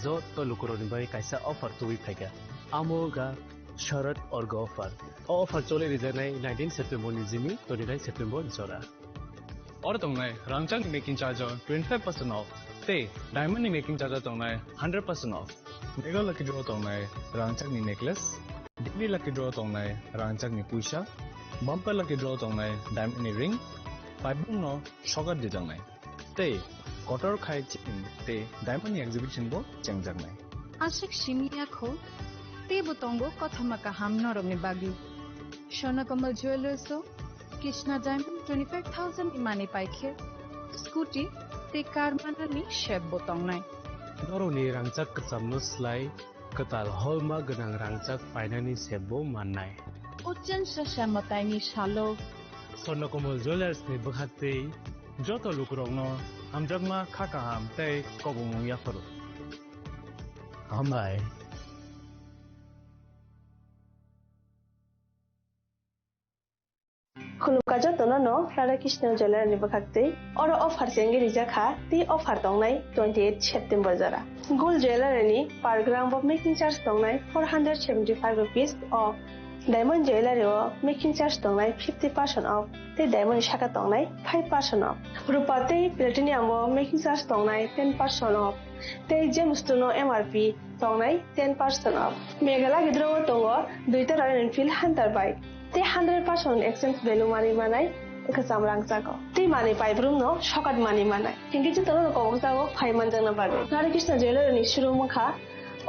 zo to lukuroni bai kaisa offer to wiphaika amoga sharat orga offer chole rijanai 19 September ni jimi 29 September jora और तोंगनाय रांगचाक making charge 25% off ते diamond नि making charge तोंगनाय 100% off mega lucky draw तोंगनाय रांगचाक नि necklace डिग्री लकी ड्रॉ तोंगनाय रांगचाक नि पुइसा बम्पर लकी ड्रॉ तोंगनाय डायमंड नि रिंग पाइबुं नो शॉकर दि तोंगनाय ते कटर खाय चिन ते डायमंड नि एग्जीबिशन बो चेंगजागनाय आशिक शिमिया खो ते बोतोंगो कथमका हम नरमनि बागी सोना कमल jewellers Krishna Diamond 25,000 imani paikhe scooty te car manani shep botong nai doroni rangchak kachamno slai katal holma ganang rangchak painani sebo mannai uchen sasamatai ni shalo Swarnakomal Jewelers ni bkhate joto lukrongno hamjagma khaka ham tei kobong yafaro hambai खुलुमकाजा तोनो Radha Krishna jeweller नि बखाते और offer चेंगे रिजाखा ती offer दंनाय 28 September जरा गोल्ड ज्वेलर नि per gram off making charge दंनाय 475 रुपीस ऑफ डायमंड ज्वेलर ओ मेकिंग चार्ज दंनाय 50% ऑफ ते डायमंड शाखा दंनाय 5% ऑफ रुपा ते प्लेटिनियम ओ मेकिंग चार्ज दंनाय 10% ऑफ ते जेमस्टोनो एमआरपी दंनाय 10% ऑफ मेघाला गिद्रो दंगो दुइटा रॉयल एनफील्ड हंटर बाइक ते 100% एक्सचेंज वैल्यू मानी मानाय कसम रांग जागो ते माने पाइब्रुम नो शॉकट मानी मानाय किंकि जो तनो को जागो फाइमान जंगना बागे राधा कृष्ण ज्वेलर नि शुरू मुखा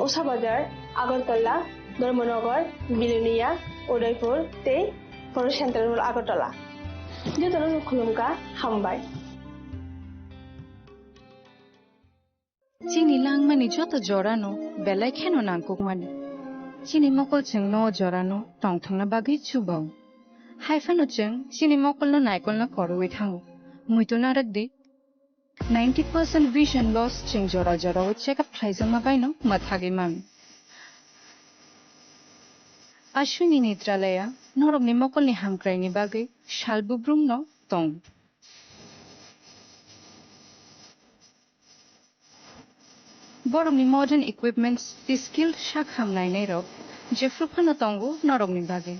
उषा बाजार आगरतला धर्मनगर बिलुनिया उदयपुर ते फॉर सेंट्रल आगरतला जो तनो खुलुमका हामबाय chini langmani joto jorano belai kheno nangkuk mani chini mokol cheng no jorano tongthangna bagi chubau haifano cheng chini mokol no naikol na koroi thango muito narakdi 90% vision loss cheng jora jora check up thaisama baino mathage mam ashwini netralaya norogni mokol ni hamkraini bagi shalbubrum no tong Boromni modern equipments the skilled shakham lainai rok jefru phano tongo norogni bage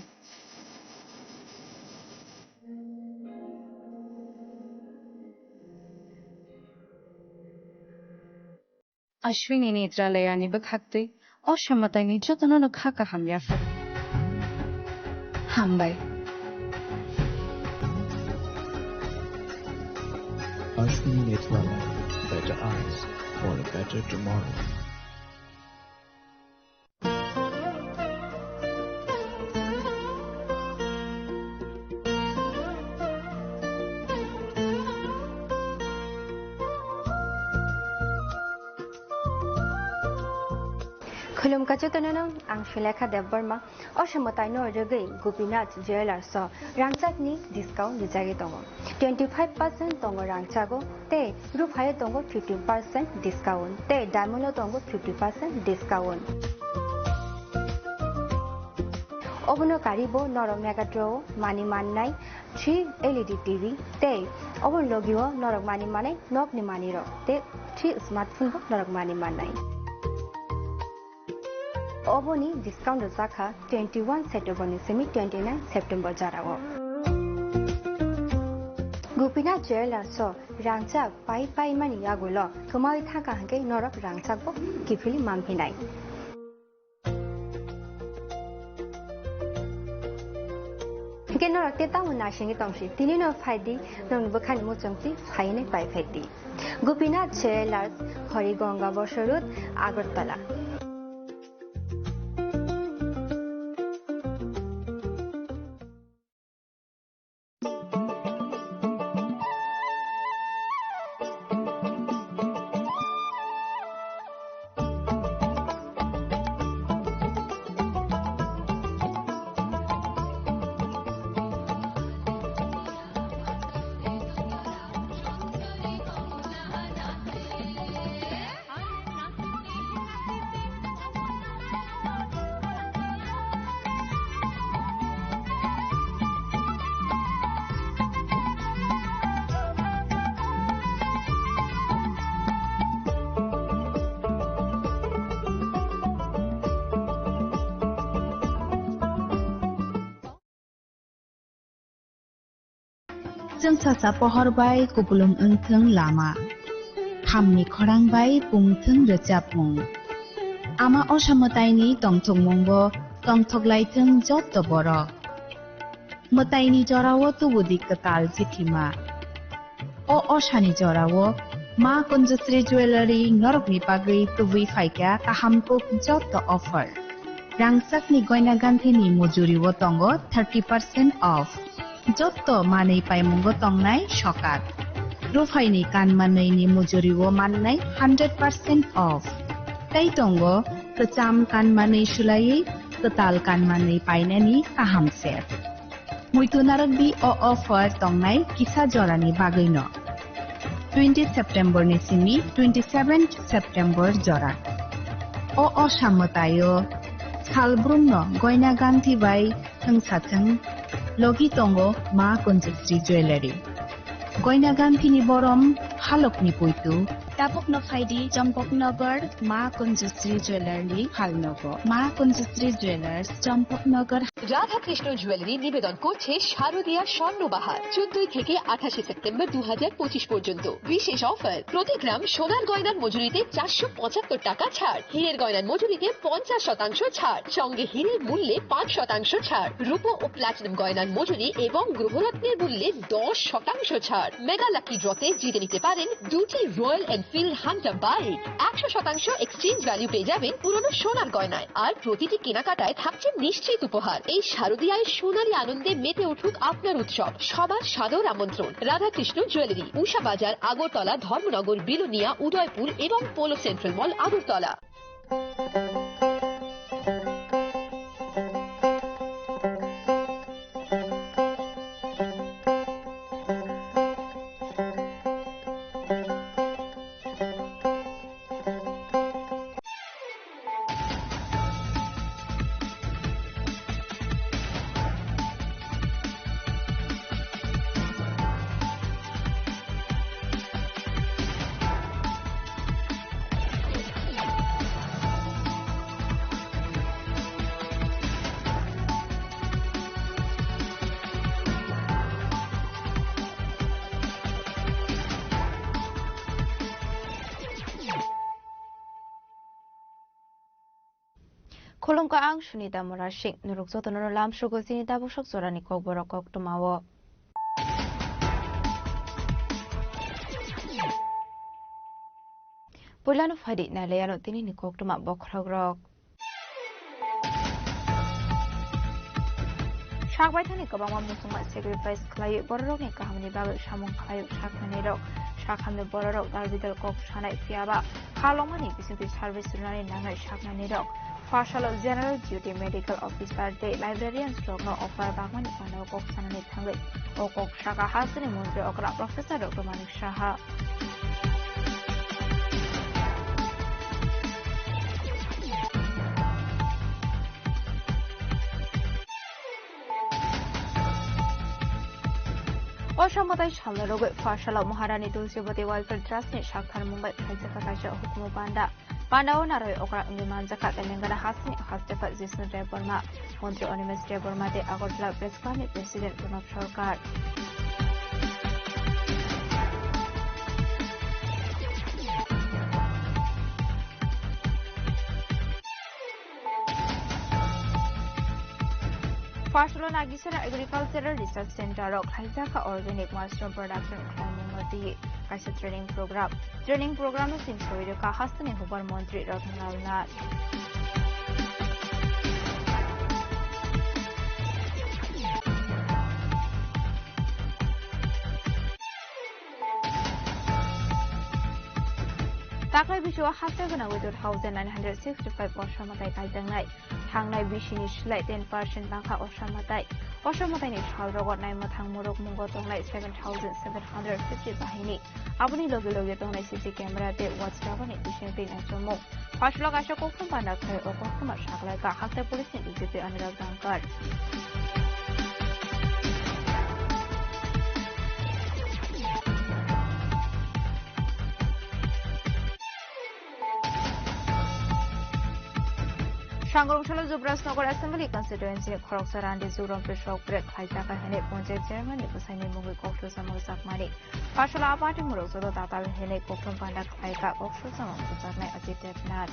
Ashwini netralaya ni bakhakte oshamatay ni jotono no khaka hamya far hambai Ashwini Netralaya, better eyes for a better tomorrow. खुलुम कचतननो आं Sulekha Debbarma असमतायनो रगै Gopinath jewellers रांचाकनि discount दिजागे दङ 25% दङ रांचागो ते रुफाय दङ 15% discount ते diamond दङ 50% discount अबनो कारिबो नरम मेगाड्रो मानि माननाय 3 LED TV ते अबन लगियो नरक मानि माने नकनि मानि र ते 3 स्मार्टफोन बो नरक मानि माननाय Oboni discount zakha 21 September ni semi 29 September jarago. Gopina Jewelers so rangchak pai mani yagulo kamai thaka hanke norak rangchak bo kifili mampinai. Ke norak te tamu nashingi tongsi tini no faidi non bukhani mo chongti phaine pai faidi. Gopina Jewelers Horigonga Bosharut Agartala. जों सासा पहरबाय कुबुलुम ओंथों लामा खामनि खरांबाय बुंथों रोजाबमुं आमा असामतायनि तंथंमंबो तंथगलायथों जत बर मतायनि जरावो तुबुदि कताल जिथिमा असानि जरावो मा कुंजश्री ज्वेलारि नरकनि बागै तुबुई फाइका काहामको जत अफार रांसाकनि गयना गान्थेनि मजुरिवो तंगो 30% of जत मानै पाइमुंगो तंनाय सकात रुफाइनि कानमानैनि मजुरिवो माननाय 100% of तै तंगो कचाम कानमानै सुलायै कताल कानमानै पाइनानि काहामसे मुइतुनारक बि offer तंनाय किसा जरानि बागैनो 20 सेप्टेम्बर निसिमी 27 सेप्टेम्बर जरा असामतायो सालब्रुमनो गयना गान्थि बाय थंसाथं लगी तंगो मा कुंजश्री ज्वेलारि गयना गान्थिनि बरम हालकनि पुइतु तापकनो फाइदि चम्पकनगर मा कुंजश्री ज्वेलारि हालनगो मा कुंजश्री ज्वेलार्स चम्पकनगर রাধা কৃষ্ণ জুয়েলারি নিবেদন করছে শারদীয়া স্বর্ণবাহার 14 থেকে 28 সেপ্টেম্বর 2025 পর্যন্ত বিশেষ অফার প্রতি গ্রাম সোনার গয়নার মজুরিতে 475 টাকা ছাড় হীরের গয়নার মজুরিতে 50% ছাড় সঙ্গে হীরের মূল্যে 5% ছাড় রূপো ও প্লাটিনাম গয়নার মজুরি এবং গ্রহরত্নের মূল্যে 10% ছাড় মেগা লাকি ড্রতে জিতে নিতে পারেন দুটি royal Enfield Hunter bike 100% exchange value পেয়ে যাবেন পুরনো সোনার গয়নায় আর প্রতিটি কেনাকাটায় থাকছে নিশ্চিত উপহার এই শারদীয়ায় সোনালী আনন্দে মেতে উঠুক আপনার উৎসব সবার সাদর আমন্ত্রণ রাধাকৃষ্ণ জুয়েলারি উষা বাজার আগরতলা ধর্মনগর বিলোনিয়া উদয়পুর এবং polo central mall Agartala Kolongka ang Sunita Morashik nurukso tono lam shugo sinita busok sorani kok borokok tumawo. Pulano fadi na leyano tini ni kok tuma bokragrok. Shakbaitani kabangwa musuma sacrifice klayu borok ni kahamni bagal shamong klayu shakmani rok. Shakhamni borok darbidal kok shanai fiaba. Kalomani bisinti service runani nangai shakmani rok. Partial General Duty Medical Officer de Librarian Stroke no offer Bagman Pano Kok Sanani Tangle Okok Shaka Hasani Mundre Okra Professor Dr. Manik Shaha Oshamotai Shalnarogo Partial Maharani Tulsibati Welfare Trust ni Shakhan Mumbai Kaisa Hukumu Banda Pandaw naroy okra undiman zakat Telangana hasni hastefa Jisnu Deborma Montri Onimes Deborma de Agortla Press Club ni President Pranab Sarkar Partial Nagisera Agricultural Research Center of Haizaka Organic Mushroom Production Community Kaisa Training Program. Training Program is in Soidoka Hasani Hubar Montri Rotnalnat. Taklay bisyo hashtag na with 1,965 Oshamatay Kaitangnay. Hangnay bishini slight 10% bangka Oshamatay. Oshamatay ni Chalrogot na matang murok munggo tonglay 7,750 bahini. Abuni logi tonglay CC camera de watchtower ni bishin pin ang sumo. Paslog asya ko kung panak kayo o kung kumasaklay ka hashtag police ni DCP Anurag Dankar. Shangrongshalo Zubrasnogor Assembly Constituency Khoroksa Randi Zurom Peshok Brek Khaitaka Hene Ponjek Chairman Nikusani Mungi Kokto Samang Sakmani Pashala Party Murok Zodo Tatal Hene Kokton Pandak Khaika Kokto Samang Sakmani Ajit Nat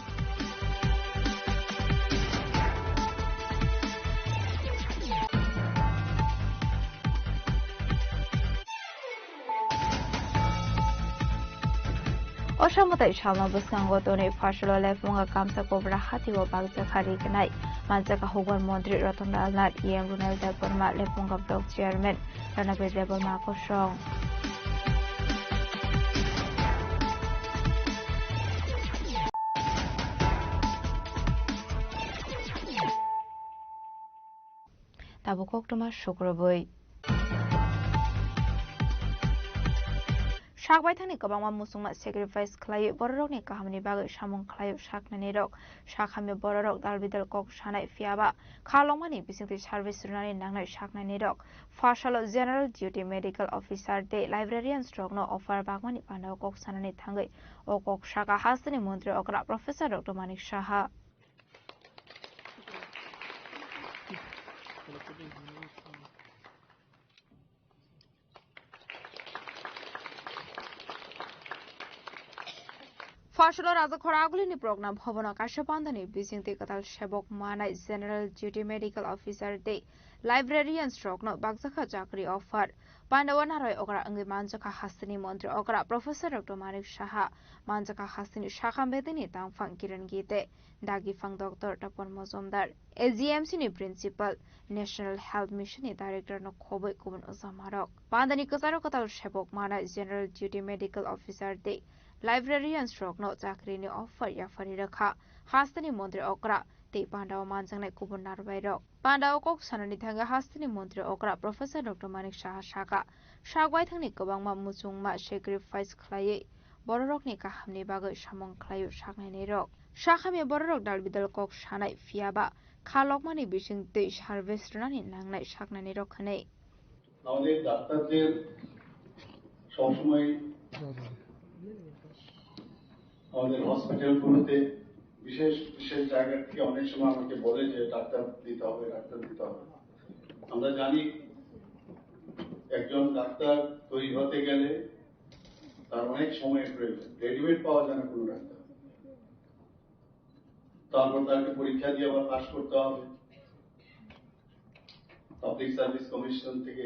Oshamotai Shalma Busango Tony Pashala Lefunga Kamsa Cobra Hati or Bagza Karikanai, Manzaka Hogan Mondri Rotondal Nat, Yem Runel Deborma Lefunga Block Chairman, Ranabe Debor Marco Shong. Tabukok Thomas Shukraboy. Shakwaitani Kabama Musuma sacrifice clay, Borok Kahamni Bag, Shamon Clay, Shaknani Rock, Shakhami Borok, Dalvidal Kok, Shana Fiaba, Kalomani, visiting service running Nana Shaknani Rock, Fashalo General Duty Medical Officer Day, Librarian Stroke no offer Bagmani Panda Kok Sanani Tangi, Okok Shaka Hasani Mundri Okra, Professor Dr. Manik Shaha. Fashalo Raza Koragulini program Hovana Kashapandani, Bising Tikatal Shebok Mana, General Duty Medical Officer Day, Librarian Stroke no Bagzaka Jakri offered. Pandawana Okra Angi Manjaka Hasani Montri Okra, Professor Dr. Manik Shaha, Manjaka Hasani Shakam Bedini Tang Fang Kiran Gite, Dagi Fang Doctor Tapon Mozomdar, AGMC ni Principal, National Health Mission ni Director no Kobe Kubun Ozamarok. Pandani Kazaro Katal Shebok Mana, General Duty Medical Officer Day. Librarian Stroke no Zakrini offer Yafari Raka, Hastani Mondre Okra, Te Pandao Manjang Kubun Narvairo. Pandao Kok Sanani Tanga Hastani Mondre Okra, Professor Dr. Manik Shaha Shaka, Shagwaitani Kabangma Musungma sacrifice clay, Borok Nika Hamni Bago Shamon Clayo Shaknani Rock. Shakami Borok Dalvidal Kok Shanai Fiaba, Kalokmani Bishing Dish Harvest Running Nangnai Shaknani Rockane. Now, Doctor Shomsumai. আমাদের হসপিটালগুলোতে বিশেষ বিশেষ জায়গা থেকে অনেক সময় আমাকে বলে যে ডাক্তার দিতে হবে আমরা জানি একজন ডাক্তার তৈরি হতে গেলে তার অনেক সময়ের প্রয়োজন রেডিমেড পাওয়া যায় না কোনো ডাক্তার তারপর তাকে পরীক্ষা দিয়ে আবার পাস করতে হবে পাবলিক সার্ভিস কমিশন থেকে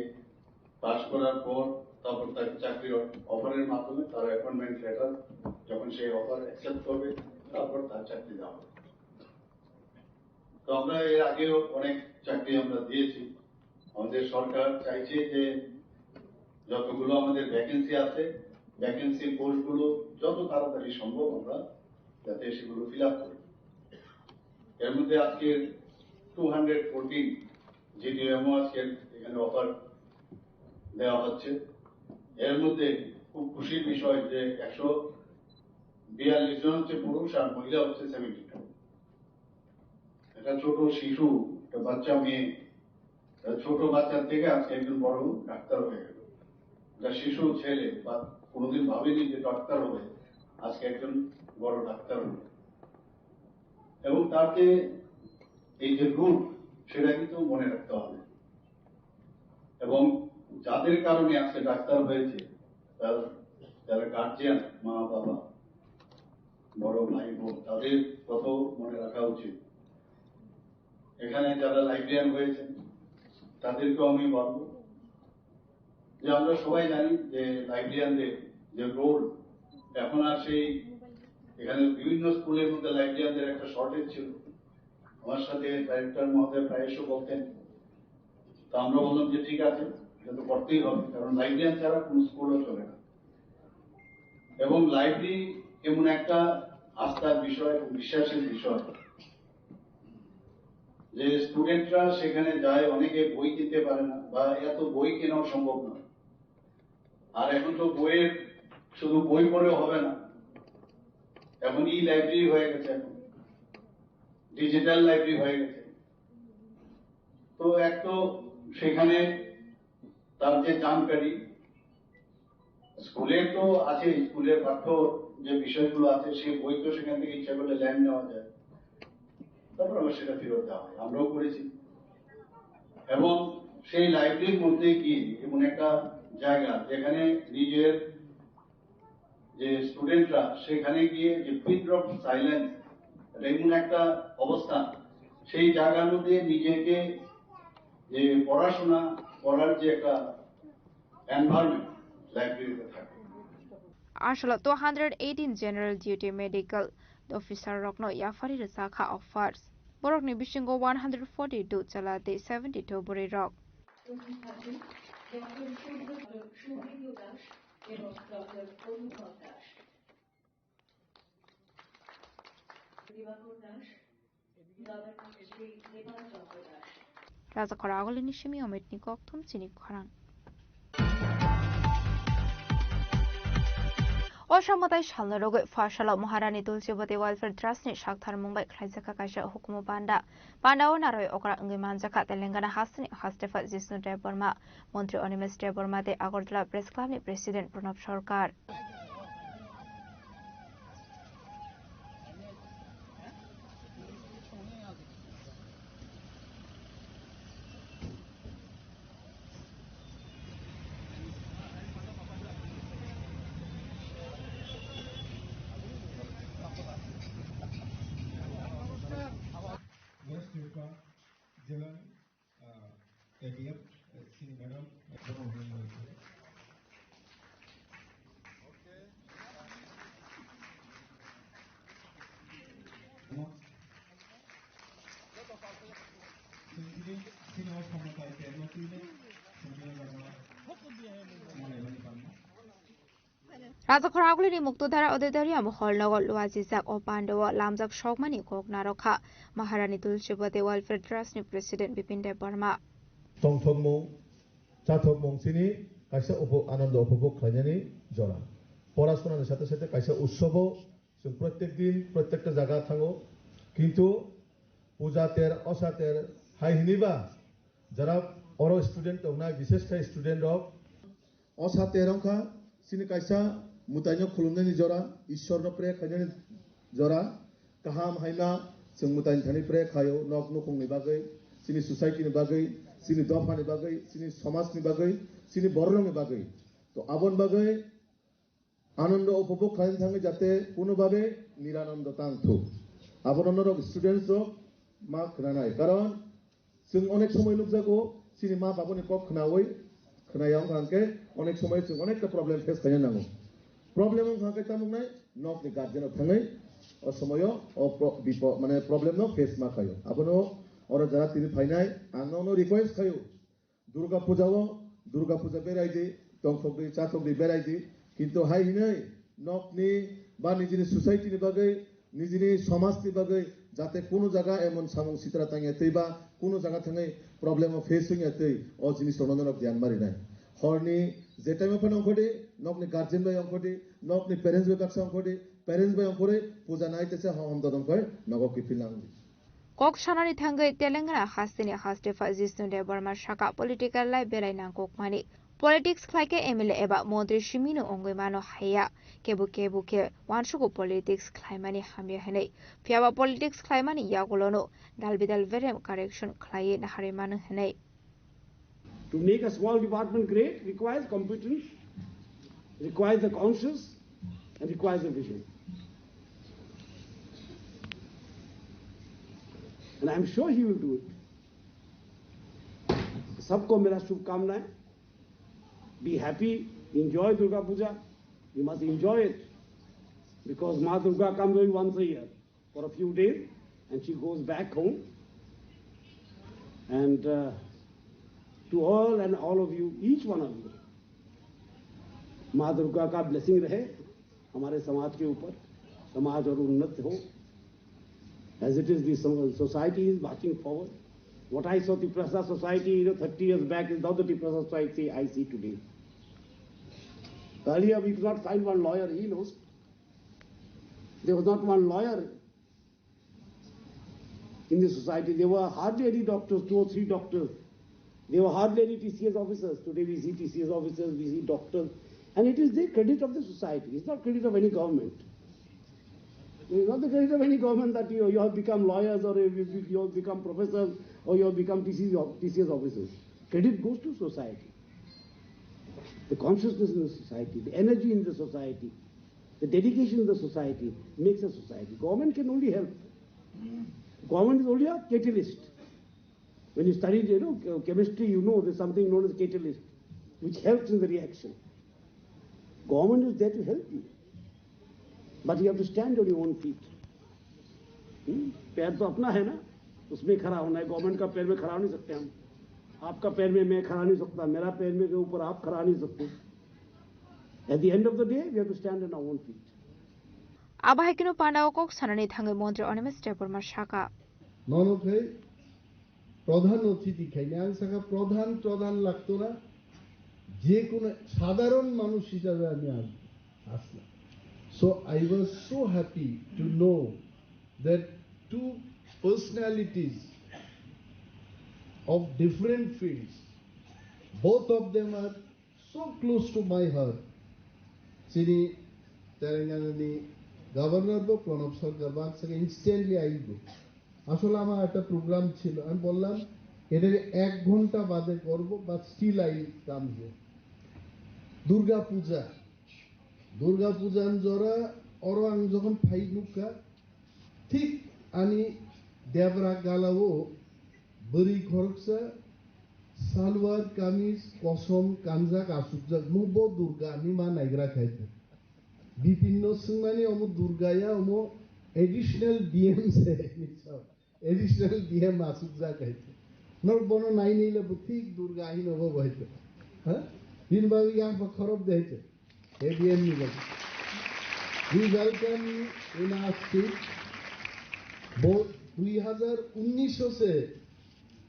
পাস করার পর তারপর তাকে চাকরির অফারের মাধ্যমে তার অ্যাপয়েন্টমেন্ট লেটার যখন সেই অফার অ্যাকসেপ্ট করবে তারপর তার চাকরি দেওয়া হবে তো আমরা এর আগেও অনেক চাকরি আমরা দিয়েছি আমাদের সরকার চাইছে যে যতগুলো আমাদের ভ্যাকেন্সি আছে ভ্যাকেন্সি পোস্টগুলো যত তাড়াতাড়ি সম্ভব আমরা যাতে সেগুলো ফিল আপ করি এর মধ্যে আজকে 214 জিডিএমও আজকে এখানে অফার দেওয়া হচ্ছে এর মধ্যে খুব খুশির বিষয় যে 142 জন হচ্ছে পুরুষ আর মহিলা হচ্ছে 72 এটা ছোট শিশু একটা বাচ্চা মেয়ে ছোট বাচ্চা থেকে আজকে একজন বড় ডাক্তার হয়ে গেল এটা শিশু ছেলে বা কোনোদিন ভাবেনি যে ডাক্তার হবে আজকে একজন বড় ডাক্তার হবে এবং তাকে এই যে রুট সেটা কিন্তু মনে রাখতে হবে এবং যাদের কারণে আজকে ডাক্তার হয়েছে যারা গার্জিয়ান মা বাবা বড় ভাই বোন তাদের কত মনে রাখা উচিত এখানে যারা লাইব্রেরিয়ান হয়েছেন তাদেরকেও আমি বলবো যে আমরা সবাই জানি যে লাইব্রেরিয়ানদের যে রোল এখন আর সেই এখানে বিভিন্ন স্কুলের মধ্যে লাইব্রেরিয়ানদের একটা শর্টেজ ছিল আমার সাথে ডাইরেক্টর মহোদয় প্রায়শই বলতেন তা আমরা বললাম যে ঠিক আছে এটা তো করতেই হবে কারণ লাইব্রেরিয়ান ছাড়া কোন স্কুলও চলে না এবং লাইব্রেরি এমন একটা আস্থার বিষয় এবং বিশ্বাসের বিষয় যে স্টুডেন্টরা সেখানে যায় অনেকে বই কিনতে পারে না বা এত বই কেনাও সম্ভব না আর এখন তো বইয়ের শুধু বই পড়েও হবে না এখন ই লাইব্রেরি হয়ে গেছে এখন ডিজিটাল লাইব্রেরি হয়ে গেছে তো এক তো সেখানে তার যে জানকারি স্কুলের তো আছে স্কুলের পাঠ্য যে বিষয়গুলো আছে সেই বই তো সেখান থেকে ইচ্ছা করলে ল্যান্ড নেওয়া যায় তারপর আবার সেটা ফেরত দেওয়া হয়, আমরাও করেছি। এবং সেই লাইব্রেরির মধ্যে কি এমন একটা জায়গা যেখানে নিজের যে স্টুডেন্টরা সেখানে গিয়ে যে পিন ড্রপ সাইলেন্স, এমন একটা অবস্থান, সেই জায়গার মধ্যে নিজেকে যে পড়াশোনা করার যে একটা এনভায়রনমেন্ট লাইব্রেরিতে থাকে। Arshalo 218 General Duty Medical Officer Rokno Yafari Resaka of Fars. Borok ni Bishingo 142 Chalate 72 Buri Rock. Raza Koragol Nishimi Ometnikok Tum Chinik Korang. অসমতায় সালনারোগে ফাশালা Maharani Tulsibati welfare ট্রাস্টনি সাকথার Mumbai খাইজাকা কাইসা হুকুম পান্ডাও নারয় অকরা অঙ্গি মানজাকা তেলেঙ্গানা হাসনি হাস্টেফা জিষ্ণু দেববর্মা মন্ত্রী অনিমেষ দেববর্মাতে আগরতলা প্রেস ক্লাবনি প্রেসিডেন্ট প্রণব সরকার রাজখরাগুলিনি মুক্তধারা অধিদারিয়া মহলনগর লুয়াজিজাক ও পান্ডব লামজাক শগমানি গগনারখা মহারানী তুলসীবতী ওয়েলফেয়ার ট্রাস্টনি প্রেসিডেন্ট বিপিন দেব বর্মা তংথংমং চাথকমংসিনি কাইসা আনন্দ উপভোগ খাইনানি জরা পড়াশোনার সাথে সাথে কাইসা উৎসবও जों प्रत्येक दिन प्रत्येकটা জায়গা থাঙ্গো কিন্তু পূজাতের অসাতের হাইহিনিবা যারা অর স্টুডেন্ট দংনা বিশেষ খাই স্টুডেন্ট অফ অসাতের অংখা সিনি কাইসা মুতাইनो खुलुमनायनि जरा ईश्वरनो प्रे खायनानि जरा गाहाम हायना जों मुताइनो थानि प्रे खायो नक नखंनि बागै सिनि सोसाइटिनि बागै सिनि दफानि बागै सिनि समाजनि बागै सिनि बररंनि बागै तो आबन बागै आनंद उपभोग खालामनो थाङो जाहाथे कोनोभाबे निरानन्द तांथो आबनर स्टुडेन्ट्स मा खोनानाय कारण जों अनेक समय नुजागौ सिनि मा बाबनि कक खोनायाव थांके अनेक समय जों अनेकटा प्रब्लेम फेस खालामनांगौ प्रब्लेम थांके तामुंनाय नकनि गार्जेन थाङै असमय माने प्रब्लेम न फेस मा खायो आबनो और जारा तिनि फाइनाय आंनो रिक्वेस्ट खायो दुर्गा पूजा बेरायदि दंथकनि चाथकनि बेरायदि কিন্তু হাই হিनै নকনি বা নিজের সোসাইটিनि বাগै নিজের সমাজनि বাগै যাতে কোনো জায়গা এমন সামং সিতরা তাঙেতै বা কোনো জায়গা থাङै प्रब्लेम फेस होङेतै अ जिनिस तननरक ध्यान मारिनाय हरनि जे टाइम फन अंखदि नकनि गार्जियन बाय अंखदि नकनि पेरेंट्स बाय काक्सा अंखदि पेरेंट्स बाय अंखरे पूजा नायतेसे हम ददंफाय नगो किफिलांग কক সানানি থাঙ্গै তেলেঙ্গানা হাসিনি হাস্টেফা জিষ্ণু দেববর্মা শাখা পলিটিক্যাল লাই বেরাইনাং kokmani Politics like MLA eba Montri Shimino Ongimano Haya Kebu ke Wanshuko politics climbani Hamia Hene Piava politics climbani Yagolono Dalbidal Verem correction Clay Naharimano Hene. To make a small department great requires competence, requires a conscience, and requires a vision. And I'm sure he will do it. Sabko mera shubhkamnaएं. Be happy, enjoy Durga Puja. You must enjoy it because Ma Durga comes only once a year for a few days and she goes back home. And to all and all of you, each one of you, Ma Durga ka blessing rahe हमारे समाज के ऊपर समाज और उन्नत हो. As it is, the society is marching forward. What I saw Tiprasa society 30 years back is not the Tiprasa society I see today. Earlier we could not find one lawyer, he knows. There was not one lawyer in the society. There were hardly any doctors, 2 or 3 doctors. There were hardly any TCS officers. Today we see TCS officers, we see doctors. And it is the credit of the society. It's not credit of any government. It is not the credit of any government that you have become lawyers or you have become professors or you have become TCS officers. Credit goes to society. The consciousness in the society, the energy in the society, the dedication in the society makes a society. Government can only help. Government is only a catalyst. When you study, chemistry, you know there's something known as catalyst, which helps in the reaction. Government is there to help you, but you have to stand on your own feet. पैर तो अपना है ना, उसमें खड़ा होना है. Government का पैर में खड़ा नहीं सकते हम. आपका पैर में मैं खड़ा नहीं सकता, मेरा पैर में के ऊपर आप खड़ा नहीं सकते. At the end of the day, we have to stand on our own feet. Abahikino Pandawok Sanani Tango Montre Onimus Stepper Mashaka. ননকে প্রধান অতিথি খাইলাম সাকা প্রধান লাগতো না, যে কোনো সাধারণ মানুষ হিসাবে আমি আসলাম. So I was so happy to know that two personalities of different fields, both of them are so close to my heart. Sini Telangana Governor bo Pranab Sarkar back sake instantly আইবো. আসলে আমার একটা programme ছিল, আমি বললাম এটা 1 ঘন্টা বাদে করব, but still I come here. Durga Puja জরা অরং যখন ফাই নুকা ঠিক আনি দেবরা গালাও বরি খরকসা সালোয়ার কামিজ কসম কামজাক আসুকজাক নুব দুর্গা আমি মা নাইগ্রা খাইতে বিভিন্ন সুমানি অম দুর্গায়া অম এডিশনাল ডিএম সে এডিশনাল ডিএম আসুকজাক খাইতে নর বনো নাই নিলে ঠিক দুর্গা আইন হবো হইতে. হ্যাঁ দিন বাবি গান খরব দেইতে এডিএম নিলে. We welcome you in our state. Both 2019 से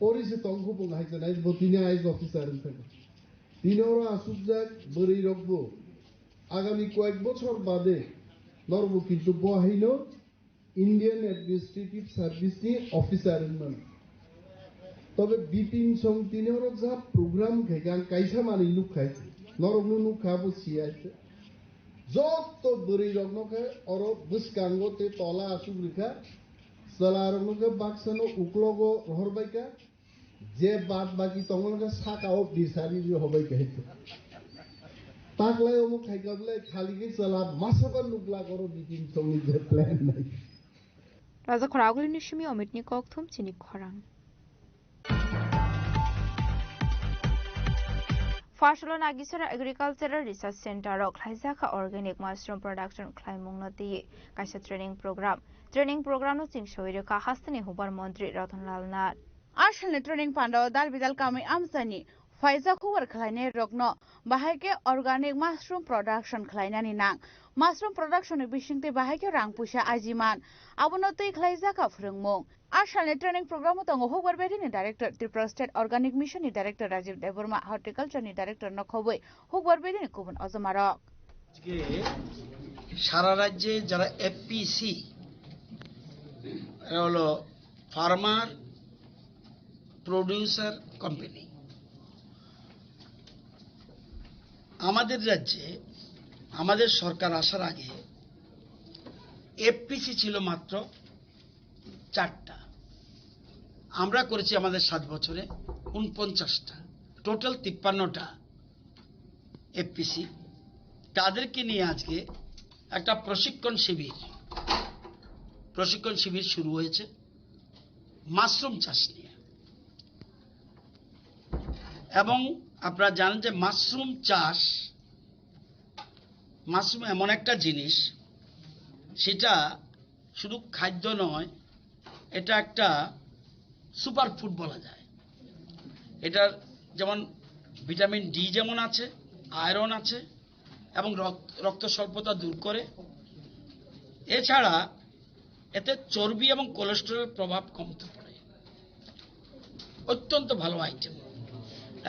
परिचित अंग बंगाइছে নাই বতিনে আইজ অফিসার থাকে. তিনরা আসুকজাক বরি রকবো আগামী কয়েক বছর বাদে নরবো কিন্তু বহাইনো ইন্ডিয়ান অ্যাডমিনিস্ট্রেটিভ সার্ভিস নি অফিসারের মান. তবে বিপিন সং তিনরা যা প্রোগ্রাম খাইগান কাইসা মানি লুক খাইছে নরবনো নু খাবো সিয়াইছে. যত বরি রকনকে অর বুসকাঙ্গতে তলা আসুক রেখা সালারনকে বাক্সানো উকলগো রহরবাইকা যে বাদ বাকি তঙ্গলকে সাকাও বিসারি হবাই খাইছে. তাকলাই অমুক খাইকাবলে খালিকে সালা মাসাবা নুকলা করো বিপিন সঙ্গী যে প্ল্যান নাই. রাজা খরাগুলি নিশমি অমিতনি ককথুম চিনি খরাং. Fasholon Agisora Agricultural Research Center of Klaizaka Organic Mushroom Production Klaimungnoti Kaisa Training Program. Training Program no Sing Shoirika Hastani Hubar Montri Ratonlal Nat. Arshal Training Pando Dal Vidal Kami Amsani. Faiza Kuwar Kleine Rogno Bahake Organic Mushroom Production Kleinani Nang. Mushroom Production Bishingte Bahake Rangpusha Ajiman. Abunoti Klaizaka Frungmong. Arshal Training Program Tongo Hubar Bedini Director, Tripura State Organic Mission Director Rajiv Devarma, Horticulture Director Nokhoboy, Hubar Bedini Kuban Ozamarok. সারা রাজ্যে যারা FPC হলো farmer producer company, আমাদের রাজ্যে আমাদের সরকার আসার আগে FPC ছিল মাত্র 4টা. আমরা করেছি আমাদের 7 বছরে 49টা, টোটাল 53টা এফপিসি. তাদেরকে নিয়ে আজকে একটা প্রশিক্ষণ শিবির শুরু হয়েছে মাশরুম চাষ নিয়ে. এবং আপনারা জানেন যে মাশরুম এমন একটা জিনিস, সেটা শুধু খাদ্য নয়, এটা একটা সুপার ফুড বলা যায়. এটার যেমন ভিটামিন ডি যেমন আছে, আয়রন আছে এবং রক্ত স্বল্পতা দূর করে. এছাড়া এতে চর্বি এবং কোলেস্টেরলের প্রভাব কমতে পারে. অত্যন্ত ভালো আইটেম.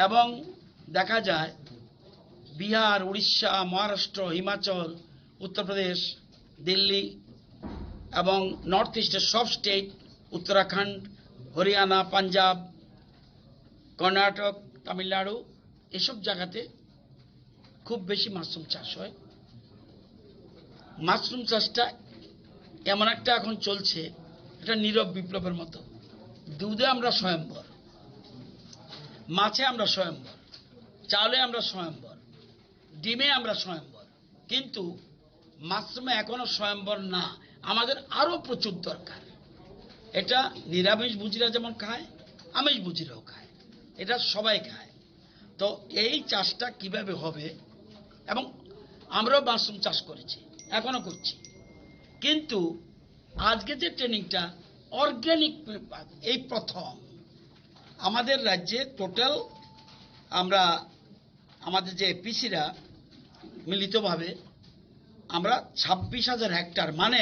এবং দেখা যায় বিহার, উড়িষ্যা, মহারাষ্ট্র, হিমাচল, উত্তরপ্রদেশ, দিল্লি এবং নর্থ ইস্টের সব স্টেট, উত্তরাখণ্ড, হরিয়ানা, পাঞ্জাব, কর্ণাটক, তামিলনাড়ু, এসব জায়গাতে খুব বেশি মাশরুম চাষ হয়. মাশরুম চাষটা এমন একটা এখন চলছে, এটা নীরব বিপ্লবের মতো। দুধে আমরা স্বয়ম্বর, মাছে আমরা স্বয়ম্বর, চাউলে আমরা স্বয়ম্বর, ডিমে আমরা স্বয়ম্বর, কিন্তু মাশরুমে এখনো স্বয়ম্বর না। আমাদের আরো প্রচুর দরকার। এটা নিরামিষ ভুজিরা যেমন খায়, আমিষ ভুজিরাও খায়, এটা সবাই খায়। তো এই চাষটা কিভাবে হবে, এবং আমরাও মাশরুম চাষ করেছি, এখনো করছি, কিন্তু আজকে যে ট্রেনিংটা অর্গানিক, এই প্রথম আমাদের রাজ্যে টোটাল আমরা আমাদের যে এপিসিরা মিলিতভাবে আমরা 26,000 হেক্টর, মানে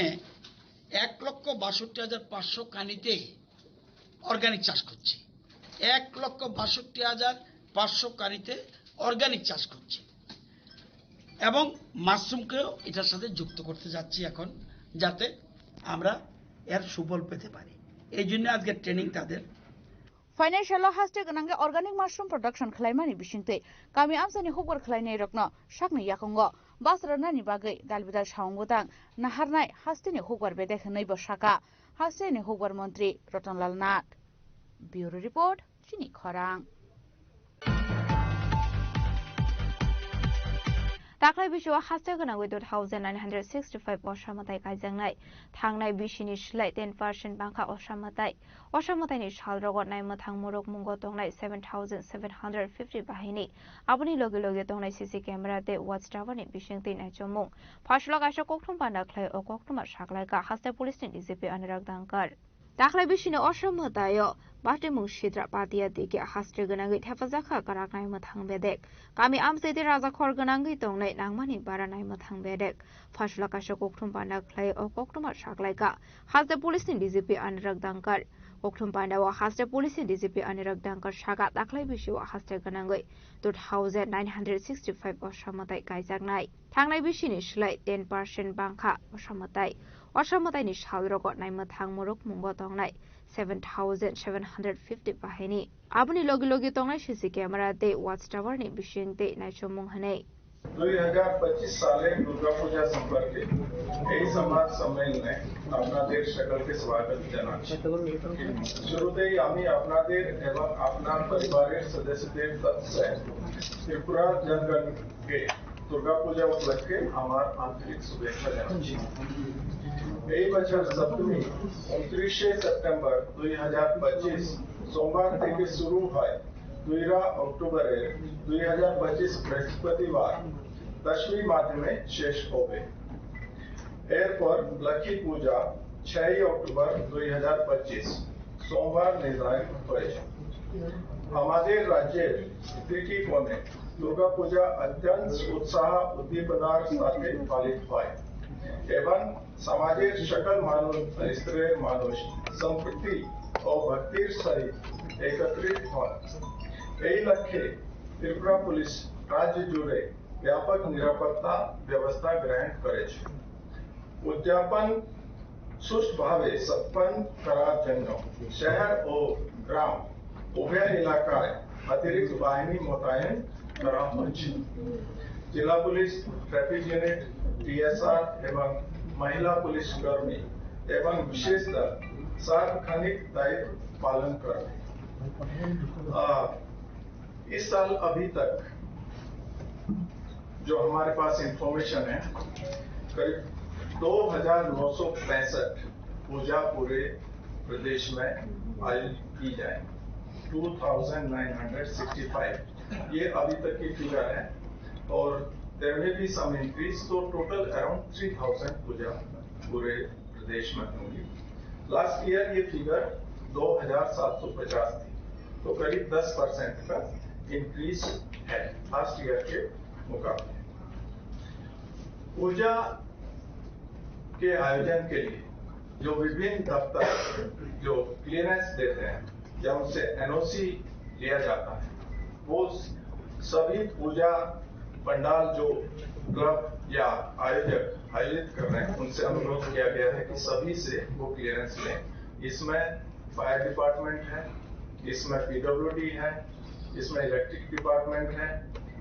1,62,500 কানিতে অর্গানিক চাষ করছি। 1,62,500 কানিতে অর্গানিক চাষ করছি, এবং মাশরুমকেও এটার সাথে যুক্ত করতে যাচ্ছি এখন, যাতে আমরা এর সুফল পেতে পারি। এই জন্য আজকে ট্রেনিং তাদের। Financial haste ganangge organic mushroom production khlaimani bisingte kami amsani hukbar khlainai rokno shakni yakongo basrana ni bagai dalbidal shawngodang naharnai hasteni hukbar bede khnai bo shaka hasteni hukbar mantri Ratanlal Nath. Bureau report chini khorang. दाख्लै बिसोआ हास्ते गोनां 2965 असामताय गायजांनाय थांनाय बिसिनि सिलाय 10% बांखा असामतायनि सालरगनाय मोथां मुरुग मुंगो दंनाय 7750 बाहिनी आबुनि लगे लगे दंनाय CC camera दे watch टावरनि बिसिंति नायचमुं फासला गायसा कोकथुम पानाख्लाय अ कोकथुमा साख्लायगा हास्ते पुलिसनि डीजीपी अनुराग दांकार दाख्लै बिसिनि असामतायो बाटिमुं सिद्रा पातिया दिके हास्ते गोनाङै हेफाजाखा गारागनाय मोथां बेदेक गामि आमसेदे राजाखर गोनाङै दंनाय नांमानि बारानाय मोथां बेदेक फासला गायसा कोकथुम पानाख्लाय अ कोकथुमा साख्लायगा हास्ते पुलिसनि डीजीपी अनुराग दांकार कोकथुम पानाव हास्ते पुलिसनि डीजीपी अनुराग दांकार सागा दाख्लै बिसिआव हास्ते गोनाङै 2965 असामताय गायजागनाय थांनाय बिसिनि सिलाय 10% बांखा असामतायनि सालरगनाय मोथां मुरुग मुंगो दंनाय 7750 बाहिनी आबुनि लगे लगे दंनाय सीसी कैमरा दे वाच टावरनि बिसिंते नायचमुं हनै 2025 साले दुर्गा पूजा संपर्के এই সমাজ সম্মেলনে আপনাদের সকলকে স্বাগত জানাচ্ছি। শুরুতেই আমি আপনাদের এবং আপনার পরিবারের সদস্যদের তরফে ত্রিপুরা জনগণকে দুর্গা পূজা উপলক্ষে আমার আন্তরিক শুভেচ্ছা জানাচ্ছি। এই বছর সপ্তমী 29 সেপ্টেম্বর 2025 সোমবার থেকে শুরু হয় 2 অক্টোবরের 2025 বৃহস্পতিবার দশমীর মাধ্যমে শেষ হবে। এরপর লক্ষ্মী পূজা 6 অক্টোবর 2025 সোমবার নির্ধারিত হয়েছে। আমাদের রাজ্যের প্রতিটি কোণে দুর্গা পূজা অত্যন্ত উৎসাহ উদ্দীপনার সাথে পালিত হয় এবং সমাজের সকল স্তরের মানুষ সম্প্রীতি ও ভক্তির সহিত একত্রিত হন। এই লক্ষ্যে ত্রিপুরা পুলিশ রাজ্য জুড়ে ব্যাপক নিরাপত্তা ব্যবস্থা গ্রহণ করেছে। উদযাপন সুষ্ঠুভাবে সম্পন্ন করার জন্য শহর ও গ্রাম উভয় এলাকায় অতিরিক্ত বাহিনী মোতায়েন করা হচ্ছে। জেলা পুলিশ, ট্রাফিক ইউনিট, টিএসআর এবং महिला पुलिस कर्मी एवं विशेष दल सार्वजनिक दायित्व पालन कर रहे हैं। इस साल अभी तक जो हमारे पास इंफॉर्मेशन है, करीब 2965 पूजा पूरे प्रदेश में आयोजित की जाए। 2965 ये अभी तक की फिगर है, और there may be some increase, so total around 3000 पूजा पूरे प्रदेश में होंगी। लास्ट ईयर ये फिगर 2750 थी, तो करीब 10% का इंक्रीज है लास्ट ईयर के मुकाबले। पूजा के आयोजन के लिए जो विभिन्न दफ्तर जो क्लियरेंस देते हैं या उनसे एनओसी लिया जाता है, वो सभी पूजा पंडाल जो क्लब या आयोजक आयोजित कर रहे हैं उनसे अनुरोध किया गया है कि सभी से वो क्लियरेंस लें। इसमें फायर डिपार्टमेंट है, इसमें पीडब्ल्यूडी है, इसमें इलेक्ट्रिक डिपार्टमेंट है,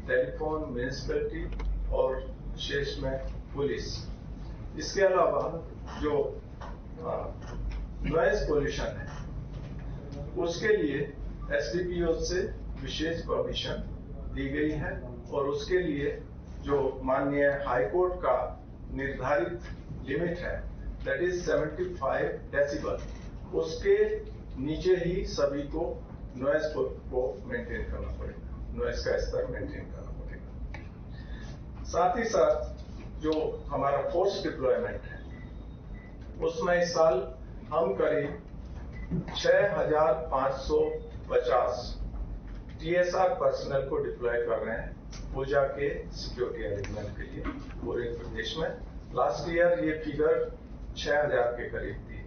टेलीफोन, म्यूनिसिपैलिटी और शेष में पुलिस। इसके अलावा जो नॉइज पोल्यूशन है, उसके लिए एसडीपीओ से विशेष परमिशन दी गई है और उसके लिए जो माननीय हाईकोर्ट का निर्धारित लिमिट है दैट इज 75 डेसिबल, उसके नीचे ही सभी को नॉइज को मेंटेन करना पड़ेगा, नॉइज का स्तर मेंटेन करना पड़ेगा। साथ ही साथ जो हमारा फोर्स डिप्लॉयमेंट है उसमें इस साल हम करीब 6550 टीएसआर पर्सनल को डिप्लॉय कर रहे हैं पूजा के सिक्योरिटी अरेंजमेंट के लिए पूरे प्रदेश में। लास्ट ईयर ये फिगर 6000 के करीब थी।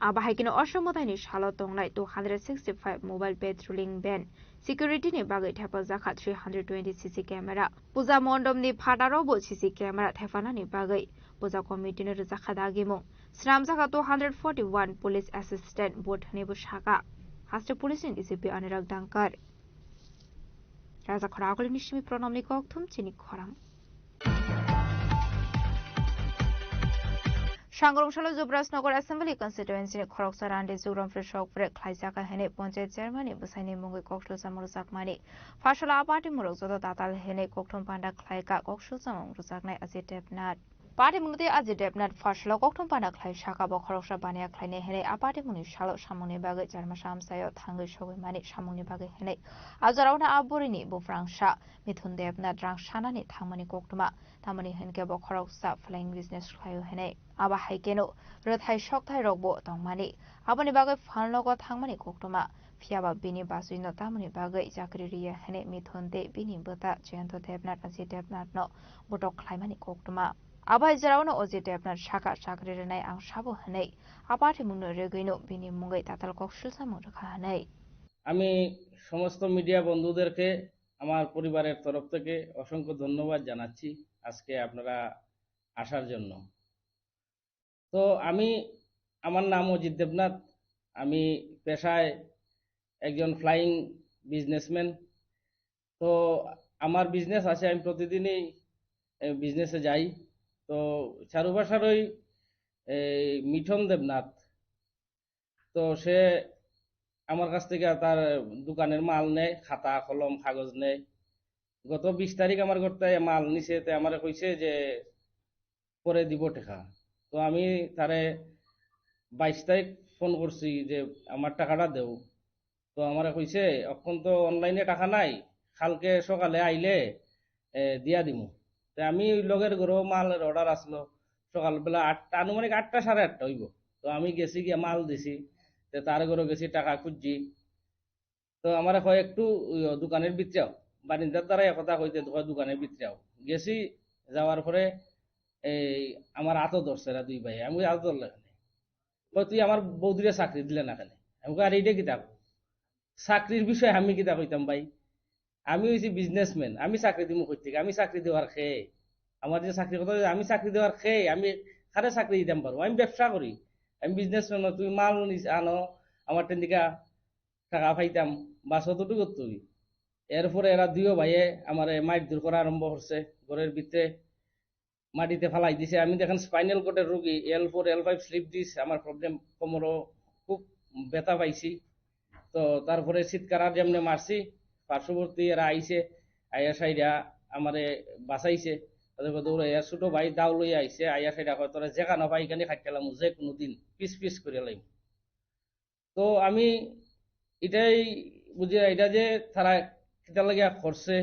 Abahaikin Oshamotani Shalot Donglai 265 mobile patrolling ban, security ni bagai Tapa Zaka 320 CC camera, Puza Mondom ni Padarobo CC camera Tefana ni bagai, Puza committee ni Zakadagimo, Sram Zaka 241 police assistant boat Nebushaka, Hasta police in DCP Anirag Dankar. Raza Korakol Nishmi pronomnikok tum Chini Koram. Shangrongshalo Zubrasnogor Assembly constituency in Koroksaran Zuram Freshok Frek Klaisaka Hene Ponche Germany Busani Mungi Kokshul Samurusak Mani Fashala Party Murozo Tatal Hene Koktum Panda Klaika Kokshul Samung Rusaknai Azitepnat Party Mundi Azitepnat Fashala Koktum Panda Klai Shaka Bokorosha Bania Kleine Hene Apati Muni Shalo Shamuni Bagat Jarmasham Sayo Tangu Shogi Mani Shamuni Bagat Hene Azarona Aburini Bufrang Sha Mithun Debnat Rang Shanani Tamani Koktuma Tamani Henke Bokoroksa Flying Business Klayo Hene Aba haikeno rothai shokthai rogbo tongmani aboni bagai phanlogo thangmani koktoma phiaba bini basuino tamani bagai chakri riya hene mithonde bini bota chento debnat asi debnat no botok khlaimani koktoma abai jarauno oji debnat shaka chakri renai ang sabo hene apati mungno regaino bini mungai tatal kokshul samu rakha hene আমি সমস্ত media বন্ধুদেরকে আমার পরিবারের তরফ থেকে অসংখ্য ধন্যবাদ জানাচ্ছি আজকে আপনারা আসার জন্য। তো আমার নাম অজিত দেবনাথ, আমি পেশায় একজন ফ্লাইং বিজনেসম্যান। তো আমার বিজনেস আছে, আমি প্রতিদিনই বিজনেসে যাই। তো চারুভাষার ওই মিঠন দেবনাথ, তো সে আমার কাছ থেকে তার দোকানের মাল নেয়, খাতা কলম কাগজ নেয়। গত 20 তারিখ আমার ঘরতে মাল নিছে, তো আমারে কইছে যে পরে দিব টাকা। তো আমি তারে 22 তারিখ ফোন করছি যে আমার টাকাটা দেও। তো আমারে কইছে এখন তো অনলাইনে টাকা নাই, কালকে সকালে আইলে দিয়া দিমু। তো আমি ওই লগের ঘরেও মালের অর্ডার আসলো সকালবেলা 8টা, আনুমানিক 8টা 8:30 হইব। তো আমি গেছি গিয়ে মাল দিছি, তো তার ঘরে গেছি টাকা খুঁজছি। তো আমারে কয় একটু দোকানের ভিতরেও, বারিন্দার দ্বারা একথা কইতে দোকানের ভিতরেও গেছি। যাওয়ার পরে আমার আতো ধরছে এরা দুই ভাই। আমি আতো ধরলে তুই আমার বৌদিরে চাকরি দিলে না কেন? আমি আর এইটা কিতা চাকরির বিষয়ে আমি কিতা কইতাম ভাই? আমি হইছি বিজনেসম্যান, আমি চাকরি দিব কই থেকে? আমি চাকরি দেওয়ার খেয়ে, আমার যে চাকরির কথা, আমি চাকরি দেওয়ার খেয়ে আমি কারে চাকরি দিতাম পারবো? আমি ব্যবসা করি, আমি বিজনেসম্যান। তুই মাল আনো, আমার টেন্দিকা টাকা পাইতাম বাস অতটুকু তুই। এরপরে এরা দুইও ভাইয়ে আমার মাইট দূর করা আরম্ভ করছে, ঘরের ভিতরে মাটিতে ফালাই দিছে। আমি দেখেন স্পাইনাল কর্ডের রোগী, L4 L5 স্লিপ ডিস, আমার প্রবলেম, কোমরও খুব ব্যথা পাইছি। তো তারপরে চিৎকার যেমনি মারছি, পার্শ্ববর্তী এরা আইছে, আইয়া সাইডা আমারে বাঁচাইছে। তাদের দৌড়ে ছোট ভাই দাও লইয়া আইছে, আইয়া সাইডা কয় তোরা যেখানে পাই এখানে খাইলাম, যে কোনো দিন পিস পিস করে লাইম। তো আমি এটাই বুঝি এটা যে তারা কিতা লাগিয়া করছে,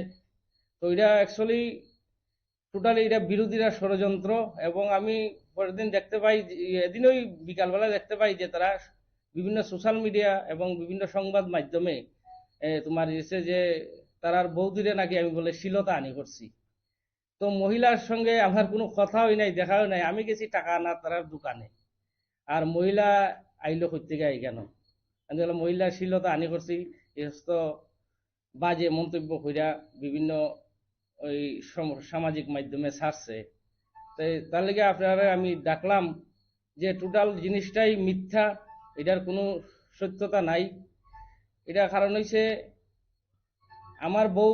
তো এটা অ্যাকচুয়ালি টোটালি এটা বিরোধীরা ষড়যন্ত্র। এবং আমি পরের দিন দেখতে পাই, এদিন ওই বিকালবেলা দেখতে পাই যে তারা বিভিন্ন সোশ্যাল মিডিয়া এবং বিভিন্ন সংবাদ মাধ্যমে তোমার এসে যে তারার বৌদিরে নাকি আমি বলে শ্লীলতা হানি করছি। তো মহিলার সঙ্গে আমার কোনো কথাই নাই, দেখাও নাই। আমি গেছি টাকা আনা তারার দোকানে, আর মহিলা আইলো করতে গাই কেন? আমি বললাম মহিলা শ্লীলতা হানি করছি, এত বাজে মন্তব্য কইরা বিভিন্ন ওই সামাজিক মাধ্যমে ছাড়ছে। তার লেগে আপনারা আমি ডাকলাম যে টোটাল জিনিসটাই মিথ্যা, এটার কোনো সত্যতা নাই। এটা কারণ হইছে আমার বউ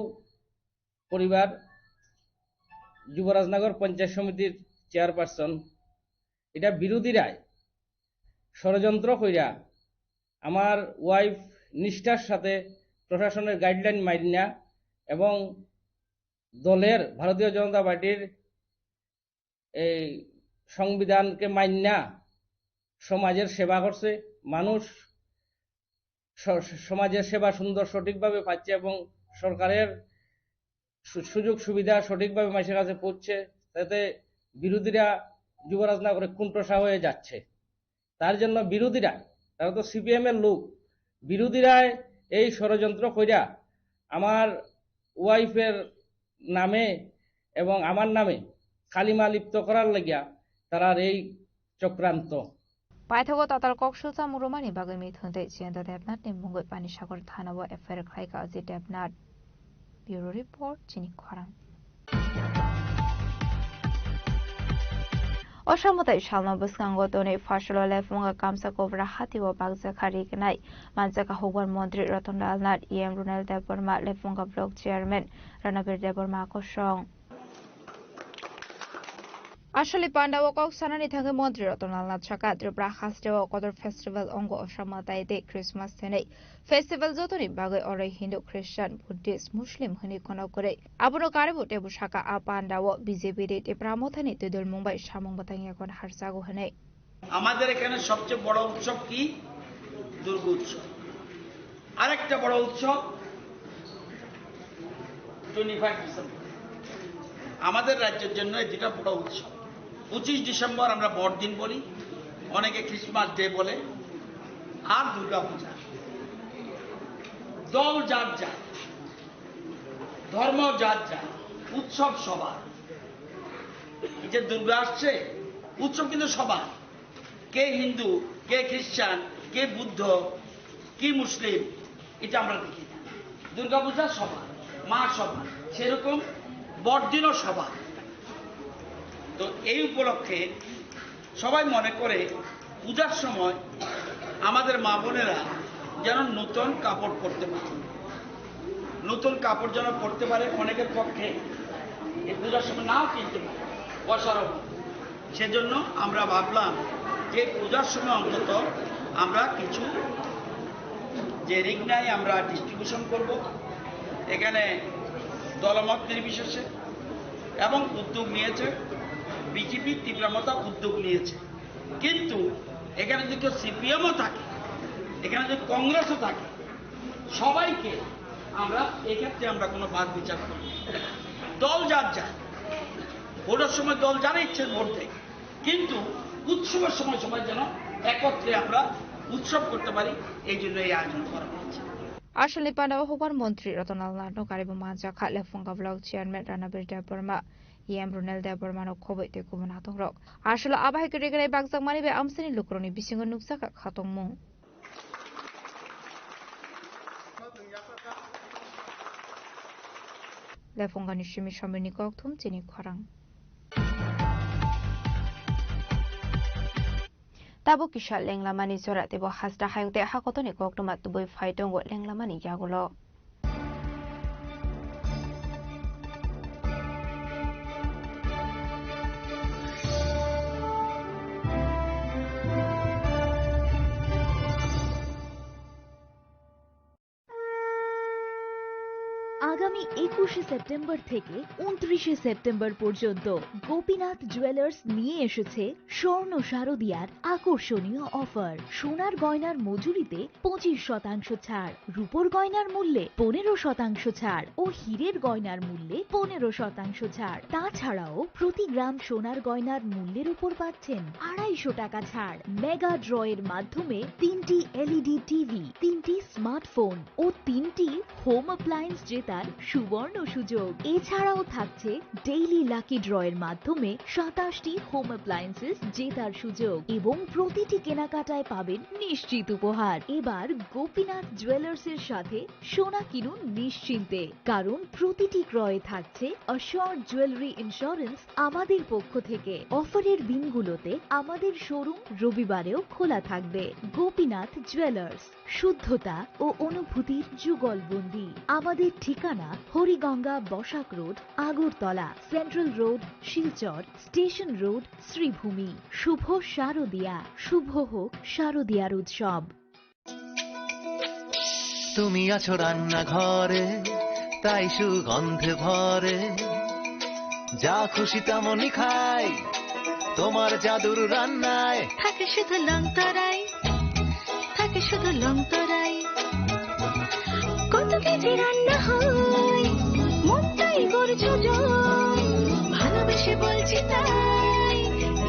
পরিবার যুবরাজনগর পঞ্চায়েত সমিতির চেয়ারপারসন, এটা বিরোধীরাই ষড়যন্ত্র কইরা আমার ওয়াইফ নিষ্ঠার সাথে প্রশাসনের গাইডলাইন মাইনা এবং দলের ভারতীয় জনতা পার্টির এই সংবিধানকে মাইনা সমাজের সেবা করছে। মানুষ সমাজের সেবা সুন্দর সঠিকভাবে পাচ্ছে এবং সরকারের সুযোগ সুবিধা সঠিকভাবে মানুষের কাছে পৌঁছছে। তাতে বিরোধীরা যুবরাজ না করে কুণ্ঠসা হয়ে যাচ্ছে। তার জন্য বিরোধীরা, তারা তো সিপিএম এর লোক, বিরোধীরা এই ষড়যন্ত্র কইরা আমার ওয়াইফের নামে এবং আমার নামে কালিমা লিপ্ত করার লাগিয়া তারার এই চক্রান্ত। পাইথাগো তাতার কক্সুলতা মুরুমানি বাগৈ মিথুনতে চিয়েন্দ্র দেবনাথ नि मुंगै पानीसागर थानाव एफआईआर खायका अजित देबनाथ। ब्यूरो रिपोर्ट चिनी खरां। অসমতাই সালনা বসকাঙ্গো তনে ফাশল লেফুঙ্গা কামসা কোবরা হাতিও বাগজা খারিকনাই মানজাকা হবার মন্ত্রী Ratanlal Nath EM Runel Debbarma Lefunga block chairman Ranbir Debbarma আকর্ষণ আসলে পান্ডাও কক সানানি থাঙ্গে মন্ত্রী রতনলাল নাথ সাকা ত্রিপুরা হাস্টেও কদর ফেস্টিভ্যাল অঙ্গ অসমতাই দে ক্রিসমাস থেনে ফেস্টিভ্যাল যতনি বাগৈ অরে হিন্দু খ্রিস্টান বুদ্ধিস্ট মুসলিম হনি কোনো করে আবনো কারেবো টেবু সাকা আ পান্ডাও বিজেপি রে ত্রিপুরামথানি তুদুল মুম্বাই সামং বাতাং এখন হারসাগো হনে আমাদের এখানে সবচেয়ে বড় উৎসব কি? দুর্গা উৎসব। আরেকটা বড় উৎসব 25 ডিসেম্বর। আমাদের রাজ্যের জন্য এই দুটা বড় উৎসব। 25 ডিসেম্বর আমরা বড়দিন বলি, অনেকে ক্রিসমাস ডে বলে, আর দুর্গা পূজা। দল যার যার, ধর্ম যার যার, উৎসব সবার। এই যে দুর্গা আসছে, উৎসব কিন্তু সবার। কে হিন্দু, কে খ্রিস্টান, কে বুদ্ধ, কি মুসলিম, এটা আমরা দেখি না। দুর্গা পূজা সবার, মা সবার, সেরকম বড়দিনও সবার। তো এই উপলক্ষে সবাই মনে করে পূজার সময় আমাদের মা বোনেরা যেন নতুন কাপড় পরতে পারে, নতুন কাপড় যেন পরতে পারে। অনেকের পক্ষে এই পূজার সময় নাও কিনতে পারে, অসারব। সেজন্য আমরা ভাবলাম যে পূজার সময় অন্তত আমরা কিছু যে রিগনাই আমরা ডিস্ট্রিবিউশন করব, এখানে দলমত নির্বিশেষে, এবং উদ্যোগ নিয়েছে বিজেপি তীব্রমতা উদ্যোগ নিয়েছে। কিন্তু এখানে যদি কেউ সিপিএমও থাকে, এখানে যদি কংগ্রেসও থাকে, সবাইকে আমরা এক্ষেত্রে আমরা কোনো বাদ বিচার করি। দল যার যার, ভোটের সময় দল যারা ইচ্ছে ভোট দেয়, কিন্তু উৎসবের সময় সবাই যেন একত্রে আমরা উৎসব করতে পারি, এই জন্য এই আয়োজন করা হয়েছে। আসলে পান্ডাও হবার মন্ত্রী রতনলাল নাথ কারিব মানজাখা Lefunga block chairman Ranbir Debbarma EM Runel Debbarma খবই তে কুবন হাতং রক আসলে আবাই কেরেগেরাই বাগজাক মানিবে আমসানি লুকরনি বিসিঙ্গ নুকসাকা খাতং মু লেফুঙ্গা নিশিমি সমিনি ককথুম চিনি খরাং Tabo kisha lenglamani zora tebo hasda hayungte hakotoni koktomat tuboi faitongo lenglamani yagulo. আগামী 21শে সেপ্টেম্বর থেকে 29শে সেপ্টেম্বর পর্যন্ত গোপীনাথ জুয়েলার্স নিয়ে এসেছে স্বর্ণ শারদিয়ার আকর্ষণীয় অফার। সোনার গয়নার মজুরিতে 25% ছাড়, রূপোর গয়নার মূল্যে 15% ছাড় ও হীরের গয়নার মূল্যে 15% ছাড়। তাছাড়াও প্রতি গ্রাম সোনার গয়নার মূল্যের উপর পাচ্ছেন 250 টাকা ছাড়। মেগা ড্রয়ের মাধ্যমে 3টি এলইডি টিভি, 3টি স্মার্টফোন ও 3টি হোম অ্যাপ্লায়েন্স জেতার সুবর্ণ সুযোগ। এছাড়াও থাকছে ডেইলি লাকি ড্রয়ের মাধ্যমে 27টি হোম অ্যাপ্লায়েন্সেস জেতার সুযোগ এবং প্রতিটি কেনাকাটায় পাবেন নিশ্চিত উপহার। এবার গোপীনাথ জুয়েলার্স এর সাথে সোনা কিনুন নিশ্চিন্তে, কারণ প্রতিটি ক্রয়ে থাকছে অ্যাশিওরড জুয়েলারি ইন্স্যুরেন্স আমাদের পক্ষ থেকে। অফারের দিনগুলোতে আমাদের শোরুম রবিবারেও খোলা থাকবে। গোপীনাথ জুয়েলার্স, শুদ্ধতা ও অনুভূতির যুগলবন্দি। আমাদের ঠিকানা ঠিকানা Hariganga Basak road Agartala central road Silchar station road Sribhumi শুভ শারদিয়া শুভ হোক শারদিয়ার উৎসব তুমি আছো রান্নাঘরে তাই সুগন্ধে ভরে যা খুশি তেমনই খাই তোমার জাদুর রান্নায় থাকে শুধু লংতরাই থাকে শুধু লংতরাই কত কেজি রান্না হয় মনটাই করছো জয় ভালোবেসে বলছি তাই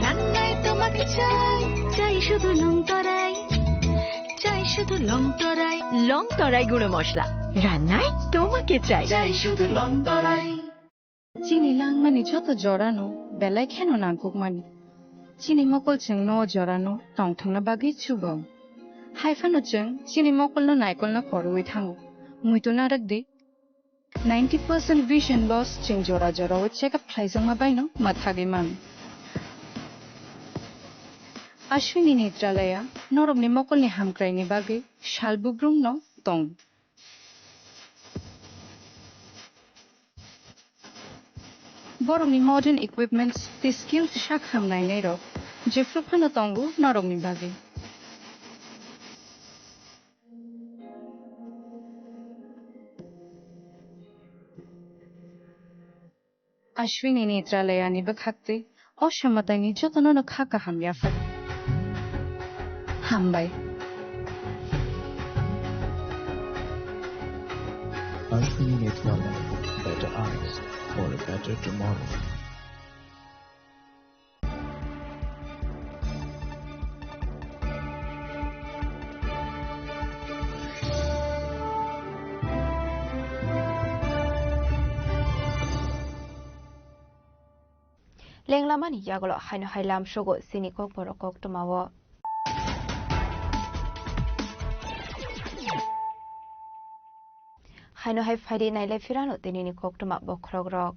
রান্নায় তোমাকে চাই চাই শুধু লংতরাই চাই শুধু লংতরাই লংতরাই গুঁড়ো মশলা রান্নায় তোমাকে চাই চাই শুধু লংতরাই চিনি লাংমানি যত জরানো বেলায় খেন নাংকুক মানি চিনি মকল जों न जरानो tongthongna bagui chubong haifano जों चिनी मकलनो नायकलनो खरui थाङो मुइतो नारक दे 90% vision loss जों जरा जरा चेकअप खालायजोंमा बायनो माथागे मान अश्विनी नेत्रालया नरमनि मकलनि हामक्रायनि बागै सालबुब्रुंनो दं बरमनि modern equipments the skills शाखामनायनै र जेफ्रुफानो तंगु नरमनि बागै अश्विनी नेत्रालयानि बखाक्ते अक्षमतानि जतननो खाका हामयाफा हामबाय Ashwini Netralaya, better eyes for a better tomorrow. Lenglamani yagolo haino hailam shogo sinikok borokok tumawo haino hai faidi naile firano tenini kok tuma bokrogrok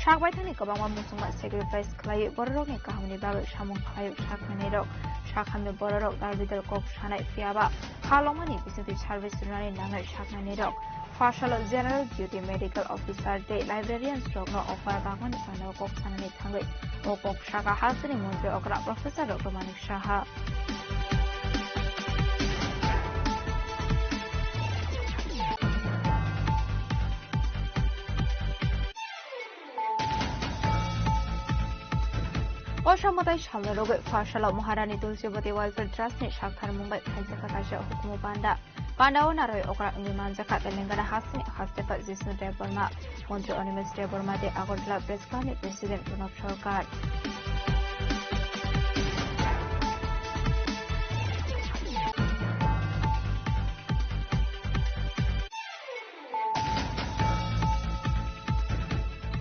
Shakbaitani kabama musuma sacrifice khlayo bororokni kahamni bagai samung khlayo shakmani rok shakhamni bororok darbidal kok shanai fiaba halomani bisiti service runani nangai shakmani rok Fashalo General Duty Medical Officer Day Librarians Rogno offer Bagmani Pano Kok Sanani Tangai Okok Shaka Hasani Mundre Okra Professor Dr. Manik Shaha অসমতায় সামনে রোগে ফাশালা মহারানী Tulsibati welfare ট্রাস্টনি শাখার Mumbai খাইজাকা কাশা হুকুমু পান্ডাও নারয় okra নির্মাণ জাকা তেলেঙ্গানা হাসিনি হাস্তেফা জিষ্ণু দেববর্মা মন্ত্রী অনিমেষ দেববর্মা দে Agartala press ক্লাবের president Pranab Sarkar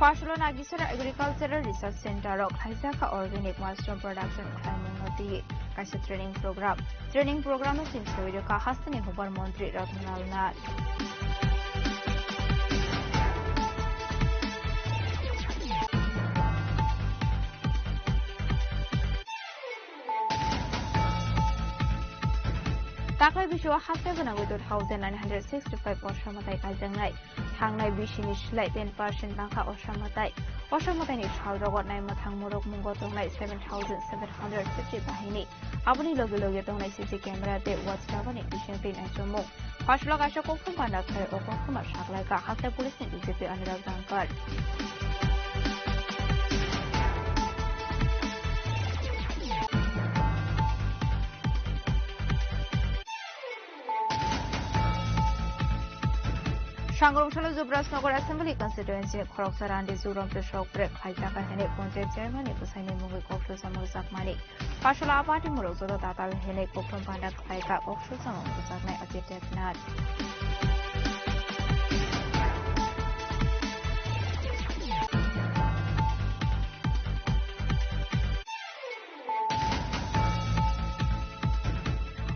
Fashalo Nagisara Agricultural Research Center of Haizaka Organic Mushroom Production Khlaimungoti Kaisa Training Program is in Soidoka Hasani Hubar Montri Ratnal Nat Taklai Bisho Hasagana with 1965 Oshamatai Kajangai Hangnai Bishini Shlai 10% Banka Oshamatai Oshamatai is Halrogot Naimatang Murok Mungotongai 7,750 Bahini Abuni Logilogatong CC camera de What's Lavani Bishan Pin and Jomo Pashlagasha Kokumana or Kokuma Shaklaka Hasa Police in Egypt and Razankar Shangromshala Zubrasnogor Assembly constituency Khoroksaran Zuram Preshok Brek Haitaka Hene Ponte Chairman Kusani Mugi Kokshu Samur Sakmani Pashala Party Murozo Tatal Hene Kokrum Pandak Haika Kokshu Samur Saknai Apitek Nat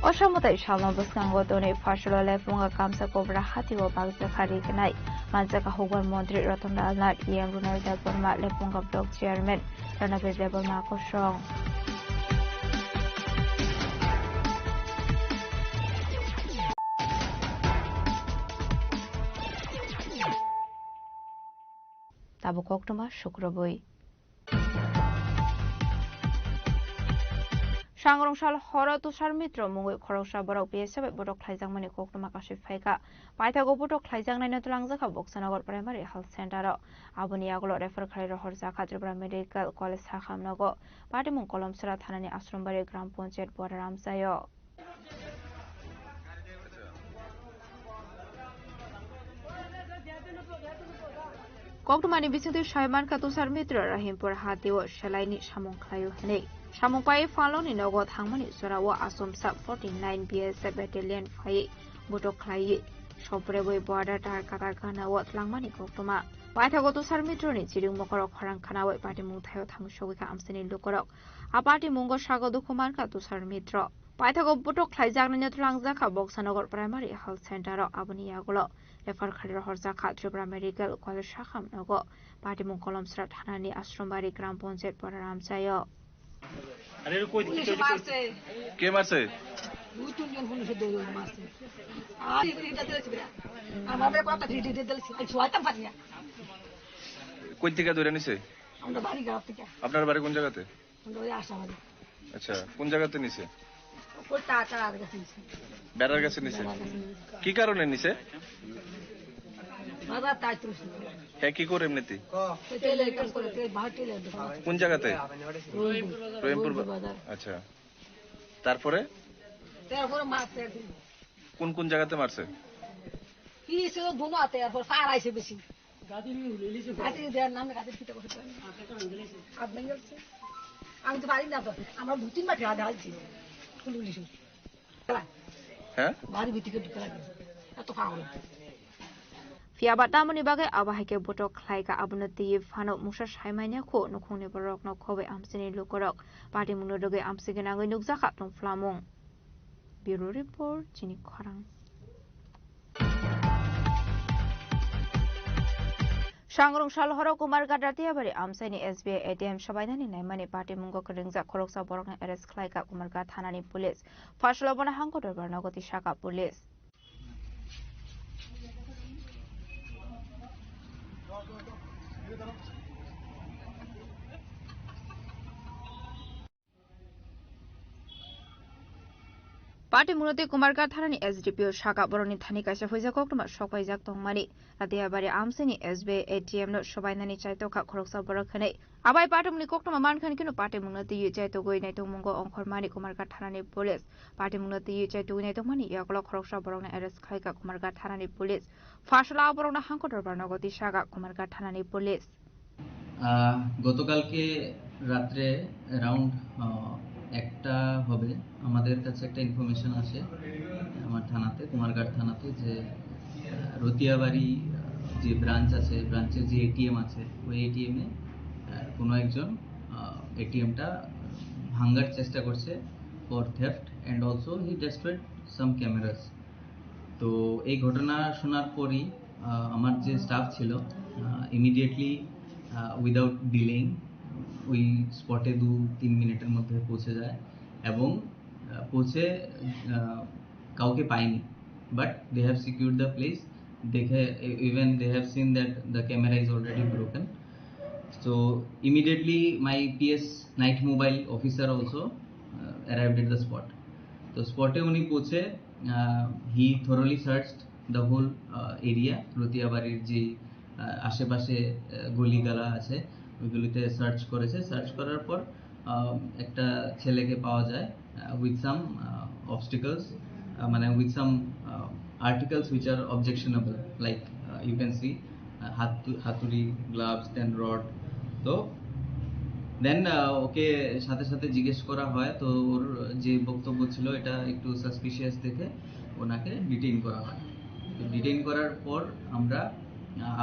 Oshamotai Shalom Buskango Doni Fashalo Lefunga Kamsa Cobra Hatiwo Bagza Karikanai Manzaka Hogan Mondri Rotunda Nat Yam Runal Deborma Lefunga Block Chairman Ranabe Deborma Koshong Tabo কক্টমা শুক্রবই সাংরংসাল Har Tushar Mitra মুঙ্গই খরকসা Borok BSF বটক খাইজাংমানি কক্টমা Kashi Faika পাইথাগো বটক খাইজাংনাই নতুলাংজাखा बक्सानगर primary health centre आबुनि आगल refer खालाय रहर जाखा Tripura medical college हाखामनगो पाटिमुं कलमसरा थानानि आश्रमबारि ग्राम पंचायत बराराम जायो कक्टमानि बिसिंति सायमान तुषार मित्र रहिमपुर हातिओ सेलाइनि सामुं खालायो हनै सामुंपाय फालोनि नगो थांमानि जराव आसमसा 49 BSF battalion फाय बटक खालायो सबरेबो border टार काटार गानाव tlangmani कक्टमा पाइथागो Tushar मित्रनि Chiring मकरक खरां खानाव party मुंथायो थांसोगिका आमसेनि लुकरक आ party मुंगो sago दुखुमानका Tushar मित्र पाइथागो बटक खालायजागनि नथुलांजाखा बक्सानगर primary health centre आबुनि आगल refer खालाय रहरजाखा Tripura medical college हाखामनगो party मुं कलमसरा थानानि आश्रमबारि ग्राम पंचायत बराराम जायो কে মারছে কোন থেকে ধরে নিছে আপনার বাড়ি কোন জায়গাতে আচ্ছা কোন জায়গাতে নিছে বেড়ার কাছে নিছে কি কারণে নিছে হ্যাঁ কি করে এমনিতে কোন জায়গাতে রহিমপুর আচ্ছা তারপরে কোন কোন জায়গাতে মারছে আমি তো বাড়ি না তো আমার 2-3 বার গাদা আছি হ্যাঁ বাড়ি ভিতরে ঢুকে লাগে এত পাগল Fiabat namani bagai abahake botok khlaika abunati fano musa saimanya kho nukhungni borok no khobe amsini lukorok party munodoge amsigena ngai nukjaka tong flamong bureau report chini khorang Sangrong Shalhoro Kumar Gadartiabari Amsani SBI ATM Shabainani Naimani Party Mungo Kringza Koroksa Borok Arrest Klaika Kumar Gathanani Police Fashlobana Hankotor Barnagoti Shaka Police Party Munoti Kumarga Tharani SDPO Shaka Boroni Thani Kaisa Hoiza Koktuma Shokaijak Tongmani Radiabari Amsini SBI ATM no Shobainani Chaitoka Koroksa Borokane Abai Party Muni Koktuma Mankan Kino Party Munoti Chaito Goine Tomungo Onkormani Kumarga Tharani Police Party Munoti Chaito Goine Tomani Yakolo Koroksa Borona Arrest Klaika Kumarga Tharani Police Fashla Borona Hankotor Barnagoti Shaka Kumarga Tharani Police গতকালকে রাত্রে around একটা হবে আমাদের কাছে একটা information আসে আমার থানাতে কুমারঘাট থানাতে যে রতিয়াবাড়ি যে ব্রাঞ্চ আছে ব্রাঞ্চের যে এটিএম আছে ওই এটিএম এ কোনো একজন এটিএমটা ভাঙার চেষ্টা করছে for theft and also he destroyed some cameras তো এই ঘটনা শোনার পরই আমার যে স্টাফ ছিল ইমিডিয়েটলি উইদাউট ডিলেইং ওই স্পটে 2-3 মিনিটের মধ্যে পৌঁছে যায় এবং পৌঁছে কাউকে পায়নি but they have secured the place দেখে even they have seen that the camera is already broken so immediately my PS night mobile officer also arrived at the spot তো স্পটে উনি পৌঁছে he thoroughly searched the whole area রতিয়াবাড়ির যে আশেপাশে গলিগালা আছে ওইগুলিতে search করেছে সার্চ করার পর একটা ছেলেকে পাওয়া যায় উইথ সাম অবস্টিকলস মানে with some articles which are objectionable like you can see হাতুড়ি গ্লাভস দেন রড তো দেন ওকে সাথে সাথে জিজ্ঞেস করা হয় তো ওর যে বক্তব্য ছিল এটা একটু সাসপিশিয়াস দেখে ওনাকে ডিটেইন করা হয় ডিটেইন করার পর আমরা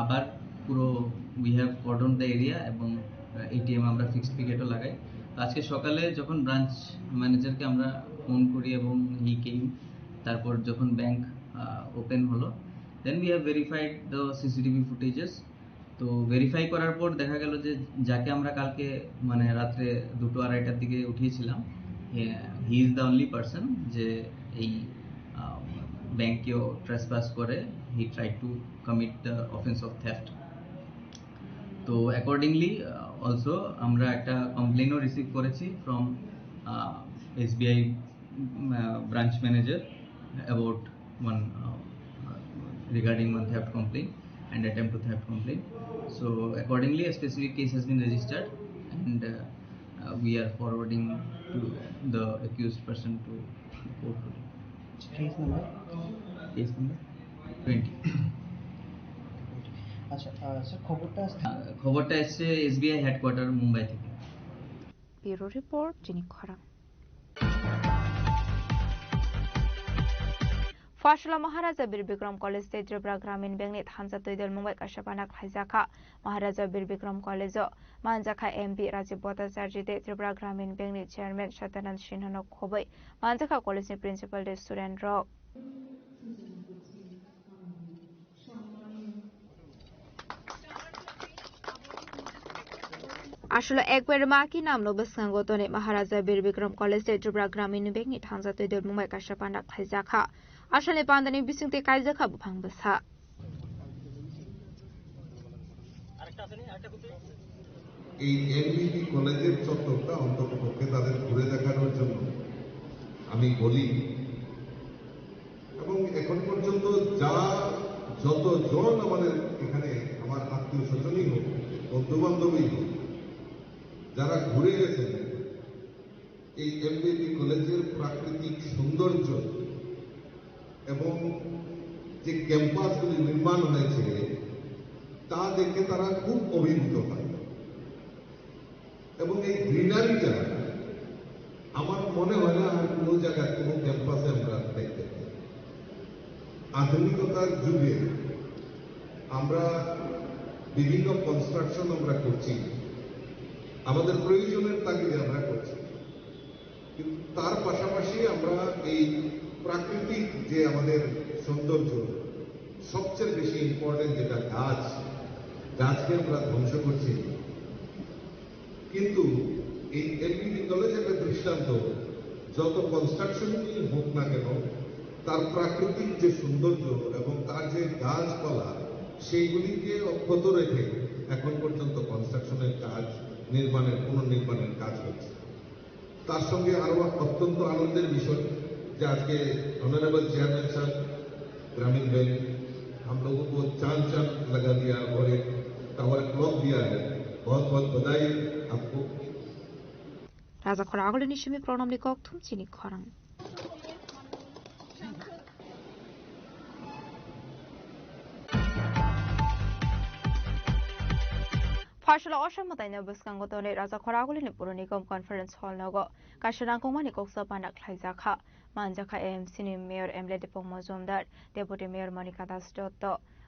আবার পুরো we have cordon the area এবং এটিএম আমরা ফিক্সড পিকেটও লাগাই আজকে সকালে যখন ব্রাঞ্চ ম্যানেজারকে আমরা ফোন করি এবং হি কেম তারপর যখন ব্যাংক ওপেন হলো then we have verified the CCTV footages তো ভেরিফাই করার পর দেখা গেল যে যাকে আমরা কালকে মানে রাত্রে 2-2:30টার দিকে উঠিয়েছিলাম he is the only person যে এই ব্যাংকেও ট্রেসপাস করে he tried to commit the offence of theft তো অ্যাকর্ডিংলি অলসো আমরা একটা কমপ্লেনও রিসিভ করেছি from SBI branch manager about one regarding one theft complaint and attempt to theft complaint. So accordingly a specific case has been registered and we are forwarding to the accused person to court. Case number 20. আচ্ছা sir খবরটা এসছে SBI headquarter Mumbai থেকে। Bureau report জিনিক খরা। फसला Maharaja Bir Bikram college Tripura Gramin bank हानजा तैदल मुंबई काशापाना खाइजाखा महाराजा बीर विक्रम कॉलेज मानजाखा MP Rajiv Bhattacharya Tripura Gramin bank chairman Satyananda Sinha खोबै मानजाखा कॉलेज प्रिंसिपल सुरेंद्र আসলে একবার মাকি নাম নবসঙ্গতনে মহারাজা বীর বিক্রম কলেজ त्रिपुरा ग्रामीण बैंक हानजा तैदल मुंबई काशापाना खाइजाखा আসলে পান্দানি বিসিংতে কাইজাখা বুফাং বসা এই এমবিবি কলেজের চত্বরটা অন্ততপক্ষে তাদের ঘুরে দেখানোর জন্য আমি বলি এবং এখন পর্যন্ত যতজন আমাদের এখানে আমার আত্মীয় স্বজনই হোক বন্ধু বান্ধবী হোক যারা ঘুরে গেছেন এই এমবিবি কলেজের প্রাকৃতিক সৌন্দর্য এবং যে ক্যাম্পাসগুলি নির্মাণ হয়েছে তা দেখে তারা খুব অভিভূত হয় এবং এই গ্রিনারিটা আমার মনে হয় না আর কোনো জায়গায় কোনো ক্যাম্পাসে আমরা দেখতে পাই। আধুনিকতার যুগে আমরা বিভিন্ন কনস্ট্রাকশন আমরা করছি, আমাদের প্রয়োজনের তাগিদে আমরা করছি, কিন্তু তার পাশাপাশি আমরা এই প্রাকৃতিক যে আমাদের সৌন্দর্য সবচেয়ে বেশি ইম্পর্টেন্ট যেটা গাছকে আমরা ধ্বংস করছি। কিন্তু এই এমবিবি কলেজ একটা দৃষ্টান্ত, যত কনস্ট্রাকশনই হোক না কেন তার প্রাকৃতিক যে সৌন্দর্য এবং তার যে গাছপালা সেইগুলিকে অক্ষত রেখে এখন পর্যন্ত কনস্ট্রাকশনের কাজ পুনর্নির্মাণের কাজ হচ্ছে। তার সঙ্গে আরো অত্যন্ত আনন্দের বিষয় कि आज के ऑनरेबल चेयरमैन साहब ग्रामीण बैंक हम लोगों को चांद लगा दिया और एक टावर क्लॉक दिया है। बहुत बहुत बधाई आपको। राजा खरागले निशमी प्रणम निकक थुम चिनी खरंग फसला असमतायनो बसकांगतने राजा खरागले पुर निगम कॉन्फ्रेंस हॉल नगो काशनांगमानि कक्सबाना खाइजाखा मानजाखा AMC नि मेयर एमले दीपक मजुमदार डेपुटी मेयर मनिका दास दत्त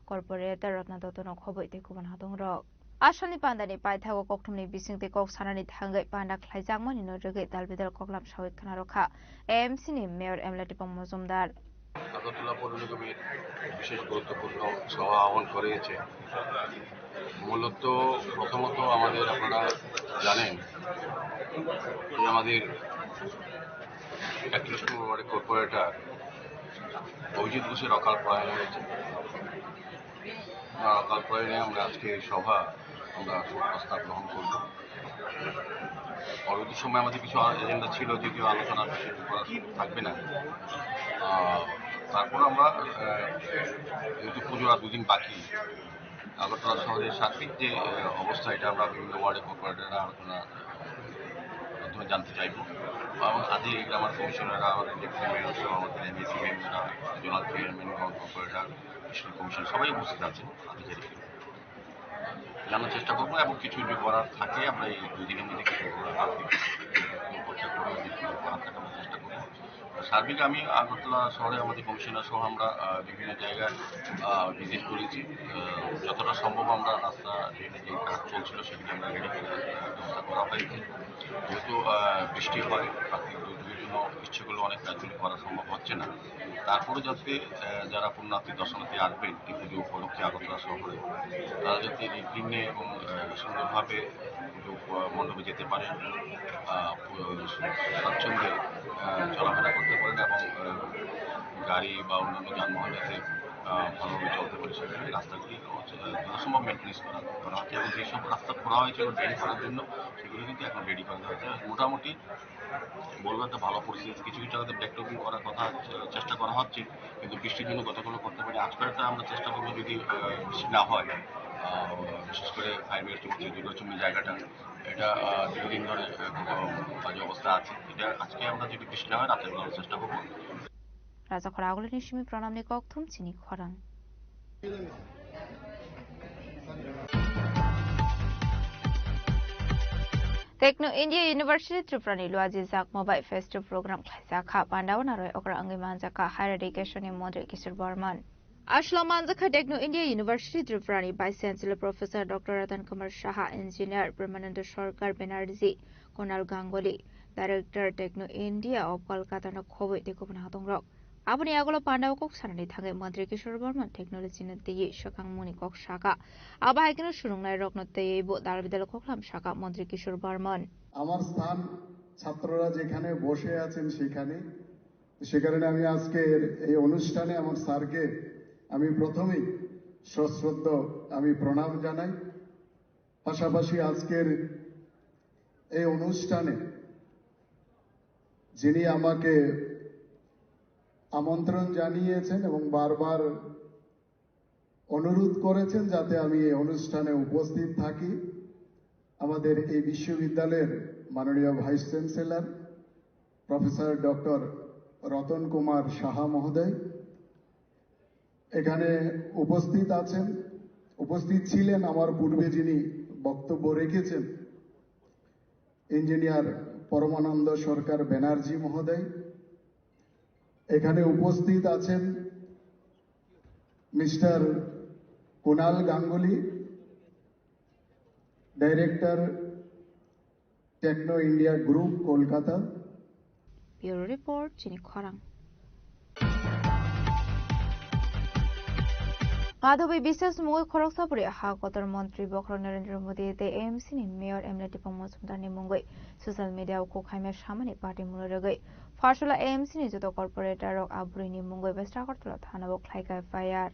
कॉर्पोरेटर रत्ना दत्त नखबै तेकुबन हादंग रक आसामनि पान्दानि पाइथागो कक्थुमनि बिसिंते कक सानानि थांगै पान्दा खाइजांमानि नरगै दालबिदाल ककलाम सावै खानारखा AMC नि मेयर एमले दीपक मजुमदार আগরতলা পৌর নিগমের বিশেষ গুরুত্বপূর্ণ সভা আহ্বান করেছে। মূলত প্রথমত আমাদের আপনারা জানেন যে আমাদের 31 নম্বর ওয়ার্ডের কর্পোরেটর অভিজিৎ ঘোষের অকাল প্রয়াণ হয়েছে। অকাল প্রয়াণে আমরা আজকে এই সভা আমরা প্রস্তাব গ্রহণ করব। পরবর্তী সময় আমাদের কিছু এজেন্ডা ছিল, যদিও আলোচনা থাকবে না। তারপর আমরা যেহেতু পুজোর আর দুদিন বাকি, আগরতলা শহরের সার্বিক যে অবস্থা এটা আমরা বিভিন্ন ওয়ার্ডে কর্পোরেটররা আলোচনা মাধ্যমে জানতে চাইব এবং আধিকারিক আমার কমিশনাররা, আমাদের ডেপুটি মেয়র সহ আমাদের MAC মেম্বাররা, zonal chairman, corporator, school commission সবাই উপস্থিত আছেন। আধিকারিক জানার চেষ্টা করবো এবং কিছু যদি করার থাকে আমরা এই দুদিনের মধ্যে কিছু করার থাকে আমরা চেষ্টা করবো। সার্বিক আমি আগরতলা শহরে আমাদের কমিশনার সহ আমরা বিভিন্ন জায়গায় ভিজিট করেছি। যতটা সম্ভব আমরা রাস্তা যে কাজ চলছিল সেগুলি আমরা রেডি করে ব্যবস্থা করা হয়েছে। যেহেতু বৃষ্টি হয়, প্রাকৃতিক দুর্যোগের জন্য ইচ্ছেগুলো অনেক কাজগুলি করা সম্ভব হচ্ছে না। তারপরে যাতে যারা পুণ্যার্থী দর্শনার্থী আসবেন এই পুজো উপলক্ষে আগরতলা শহরে, তারা যাতে নির্বিঘ্নে এবং সুন্দরভাবে পুজো মণ্ডপে যেতে পারেন, স্বাচ্ছন্দ্যে চলাফেরা করতে পারেন এবং গাড়ি বা অন্যান্য যানবাহন যাতে ভালোভাবে চলতে পারি সেখানে রাস্তাগুলি যথাসম্ভব মেনটেন্স করা হচ্ছে এবং যেসব রাস্তা খোলা হয়েছিল রেডি করার জন্য সেগুলো কিন্তু এখন রেডি করা হচ্ছে। মোটামুটি বলবো একটা ভালো পরিস্থিতি, কিছু কিছু জায়গাতে ব্যাকটপিং করার কথা চেষ্টা করা হচ্ছে, কিন্তু বৃষ্টির জন্য গতকালও করতে পারি। আজকেরটা আমরা চেষ্টা করবো যদি বৃষ্টি না হয়, বিশেষ করে ফায়ার ব্রিগেড দুর্গাচুম্বী জায়গাটা এটা দীর্ঘদিন ধরে বাজে অবস্থা আছে। এটা আজকে আমরা যদি বৃষ্টি না হয় রাতের বেলা চেষ্টা করবো। রাজা খরা আগলে নিশিমি প্রণামনি ককথুম চিনি খরাং टेक्नो इंडिया यूनिवर्सिटी त्रिपुरानि लुआजी जाक मोबाइल फेस्टिव प्रोग्राम खाइजाखा पांडावन आरो ओकरा अंगै मानजाखा हायर एडुकेशन मंत्री किशोर बर्मन आश्लाम मानजाखा टेक्नो इंडिया यूनिवर्सिटी त्रिपुरानि vice chancellor professor doctor Ratan Kumar Saha engineer Brahmananda Sarkar Banerjee Kunal Ganguly director Techno India of Kolkata न खबै देखुबना हादंरक आबनि आगोलो पांडाव कक सानानि थाङै मन्त्री किशोर बर्मन टेक्नोलॉजी न तेयै सखां मुनि कक साका आबा हाइकेन सुरुंनाय रकन तेयै बो दालबिदाल कखलाम साका मन्त्री किशोर बर्मन আমার স্থান ছাত্ররা যেখানে বসে আছেন সেখানে আমি আজকের এই অনুষ্ঠানে আমার স্যারকে আমি প্রথমেই সশ্রদ্ধ আমি প্রণাম জানাই। পাশাপাশি আজকের এই অনুষ্ঠানে যিনি আমাকে আমন্ত্রণ জানিয়েছেন এবং বারবার অনুরোধ করেছেন যাতে আমি এই অনুষ্ঠানে উপস্থিত থাকি, আমাদের এই বিশ্ববিদ্যালয়ের মাননীয় vice chancellor professor doctor Ratan Kumar Saha মহোদয় এখানে উপস্থিত ছিলেন। আমার পূর্বে যিনি বক্তব্য রেখেছেন ইঞ্জিনিয়ার পরমানন্দ সরকার ব্যানার্জি মহোদয়, এখানে উপস্থিত আছেন mister Kunal Ganguly, director Techno India group Kolkata. Bureau report चिनी खरां माधवी विश्वास मुगै खरगसापुरी हाकतर मंत्री बखर नरेंद्र मोदी ते एएमसी नि मेयर एमएलए टिपं मजुमदारनि मुंगै सोशल मीडिया को खाइमे सामानि पार्टी मुलरगै फारसला एएमसी नि जतो कर्पोरेटर रक आबुरिनि मुंगै वेस्ट आगरतला थानाबो खाइका फायार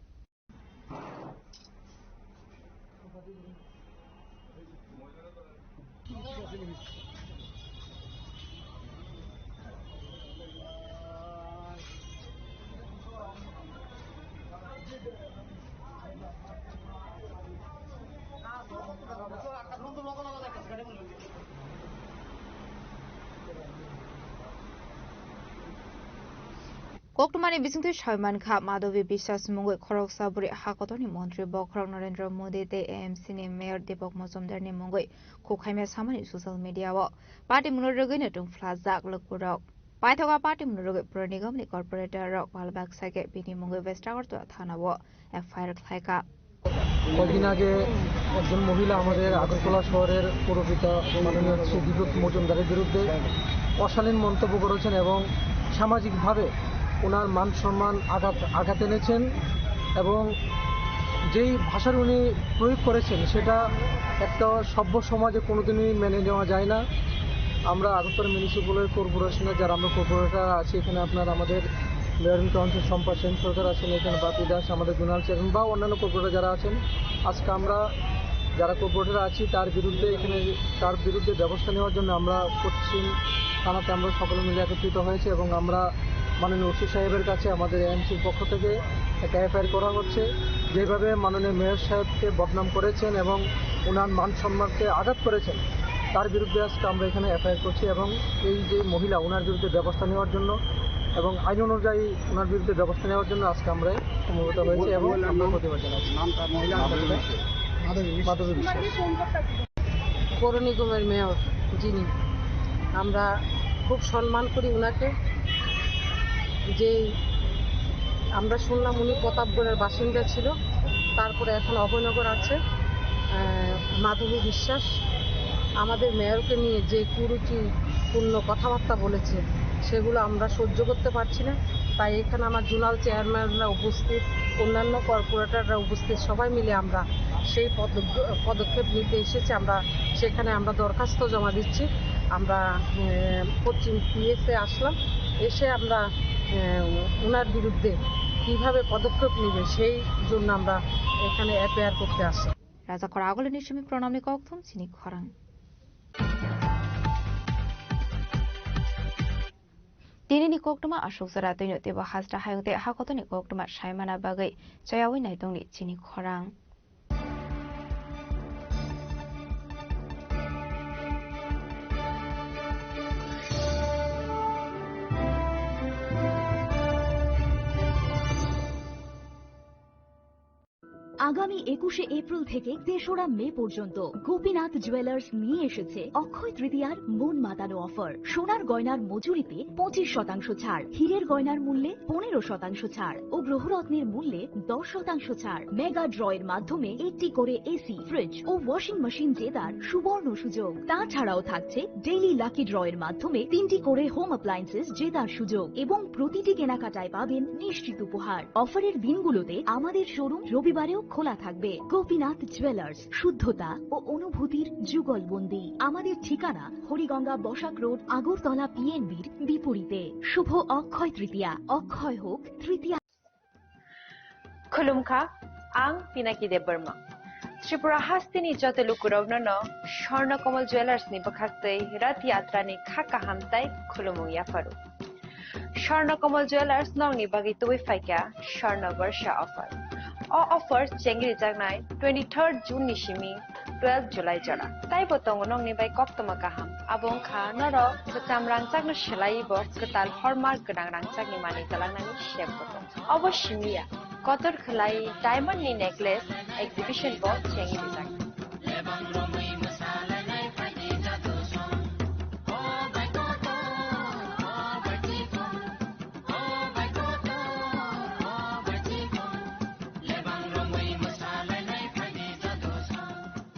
कोकटमानि बिसिंथि सयमान खा माधवी विश्वास मुंगै खरगसापुरी हाकतनि मंत्री बखरक नरेंद्र मोदी ते एएमसी नि मेयर दीपक मजुमदारनि मुंगै खुखाइमे सामानि सोशल मीडियाव पार्टी मुलरगैनो दुंफ्लाजाक लोगपुरक पाइथगा पार्टी मुलरगै पुर निगमनि कर्पोरेटर रक बालबाग साइके बिनि मुंगै वेस्ट आगरतला थानाव एफआईआर खाइका কদিন আগে একজন মহিলা আমাদের আগরতলা শহরের পৌরপিতা মাননীয় শ্রী দীপক মজুমদারের বিরুদ্ধে অশালীন মন্তব্য করেছেন এবং সামাজিকভাবে ওনার মান সম্মান আঘাত এনেছেন এবং যেই ভাষার উনি প্রয়োগ করেছেন সেটা একটা সভ্য সমাজে কোনোদিনই মেনে নেওয়া যায় না। আমরা আগরতলা মিউনিসিপ্যাল কর্পোরেশনের যারা আমরা কর্পোরেটর আছি এখানে আপনার আমাদের মেয়র কাউন্সিল সম্পা সেন সরকার আছেন, এখানে বাপি দাস আমাদের জোনাল চেয়ারম্যান বা অন্যান্য কর্পোরেটর যারা আছেন, আজকে আমরা যারা কর্পোরেটর আছি তার বিরুদ্ধে ব্যবস্থা নেওয়ার জন্য আমরা পশ্চিম থানাতে আমরা সকলে মিলে একত্রিত হয়েছে এবং আমরা মাননীয় ওসি সাহেবের কাছে আমাদের এএমসির পক্ষ থেকে একটা এফআইআর করা হচ্ছে। যেভাবে মাননীয় মেয়র সাহেবকে বদনাম করেছেন এবং ওনার মান সম্মানকে আঘাত করেছেন তার বিরুদ্ধে আজকে আমরা এখানে এফআইআর করছি এবং এই যে মহিলা ওনার বিরুদ্ধে ব্যবস্থা নেওয়ার জন্য এবং আইন অনুযায়ী ওনার বিরুদ্ধে ব্যবস্থা নেওয়ার জন্য আজকে আমরা সমবেত হয়েছি এবং আমরা প্রতিবাদ জানাচ্ছি। মাধবী বিশ্বাস পৌর নিগমের মেয়র যিনি, আমরা খুব সম্মান করি ওনাকে। যে আমরা শুনলাম উনি প্রতাপগড়ের বাসিন্দা ছিল, তারপরে এখন অভয়নগর আছে। মাধবী বিশ্বাস আমাদের মেয়রকে নিয়ে যে কুরুচিপূর্ণ কথাবার্তা বলেছে সেগুলো আমরা সহ্য করতে পারছি না। তাই এখানে আমার জোনাল চেয়ারম্যানরা উপস্থিত, অন্যান্য কর্পোরেটররা উপস্থিত, সবাই মিলে আমরা সেই পদক্ষেপ নিতে এসেছি। আমরা সেখানে আমরা দরখাস্ত জমা দিচ্ছি। আমরা পশ্চিম পিএসে আসলাম, এসে আমরা ওনার বিরুদ্ধে কিভাবে পদক্ষেপ নেবে সেই জন্য আমরা এখানে অ্যাপেয়ার করতে আসি রাজাখর আগলের নিশ্চয়ই প্রণামী কক্থম চিনি খরাং दिनैनि कोकटमा अशोक जरा दैनो देबो हाजरा हायंते हाखतनि कोकटमा सायमाना बागै जयावै नायदंनि चिनि खरां আগামী 21শে এপ্রিল থেকে 3রা মে পর্যন্ত গোপীনাথ জুয়েলার্স নিয়ে এসেছে অক্ষয় তৃতীয়ার মন মাতানো অফার। সোনার গয়নার মজুরিতে 25% ছাড়, হীরের গয়নার মূল্যে 15% ছাড় ও গ্রহরত্নের মূল্যে 10% ছাড়। মেগা ড্রয়ের মাধ্যমে একটি করে এসি, ফ্রিজ ও ওয়াশিং মেশিন জেতার সুবর্ণ সুযোগ। তাছাড়াও থাকছে ডেইলি লাকি ড্রয়ের মাধ্যমে 3টি করে হোম অ্যাপ্লায়েন্সেস জেতার সুযোগ এবং প্রতিটি কেনাকাটায় পাবেন নিশ্চিত উপহার। অফারের দিনগুলোতে আমাদের শোরুম রবিবারেও খোলা থাকবে। গোপীনাথ জুয়েলার্স, শুদ্ধতা ও অনুভূতির যুগলবন্দি। আমাদের ঠিকানা হরিগঙ্গা বসাক রোড, আগরতলা পিএনবির বিপরীতে। শুভ অক্ষয় তৃতীয়া, অক্ষয় হোক তৃতীয়া। खुलुमखा आं पिनाकी देब बर्मा त्रिपुरा हास्तिनि जतलुकुरावनो स्वर्णकमल ज्वेलार्सनि बखाक्तै रथ यात्रानि खाका हामताय खुलुमु याफारु स्वर्णकमल ज्वेलार्स नंनि बागै तुबै फाइका स्वर्ण वर्ष ऑफर ऑफर चेंगरि जागनाय 23 जून निसिमी 12 जुलाई जरा ताई बतंग नंनि बाय कप्तमा गाहाम आबुं खा नर बचाम रांचागनो सिलाइबो गताल हरमार्क गोनां रांचागनि मानि जालांनायनि शेप बतंग अवश्य मिया कतर खलाई डायमंड नि नेकलेस एग्जिबिशन बो चेंगि जाग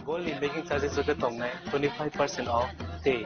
Gold in making charges with the 25% off day.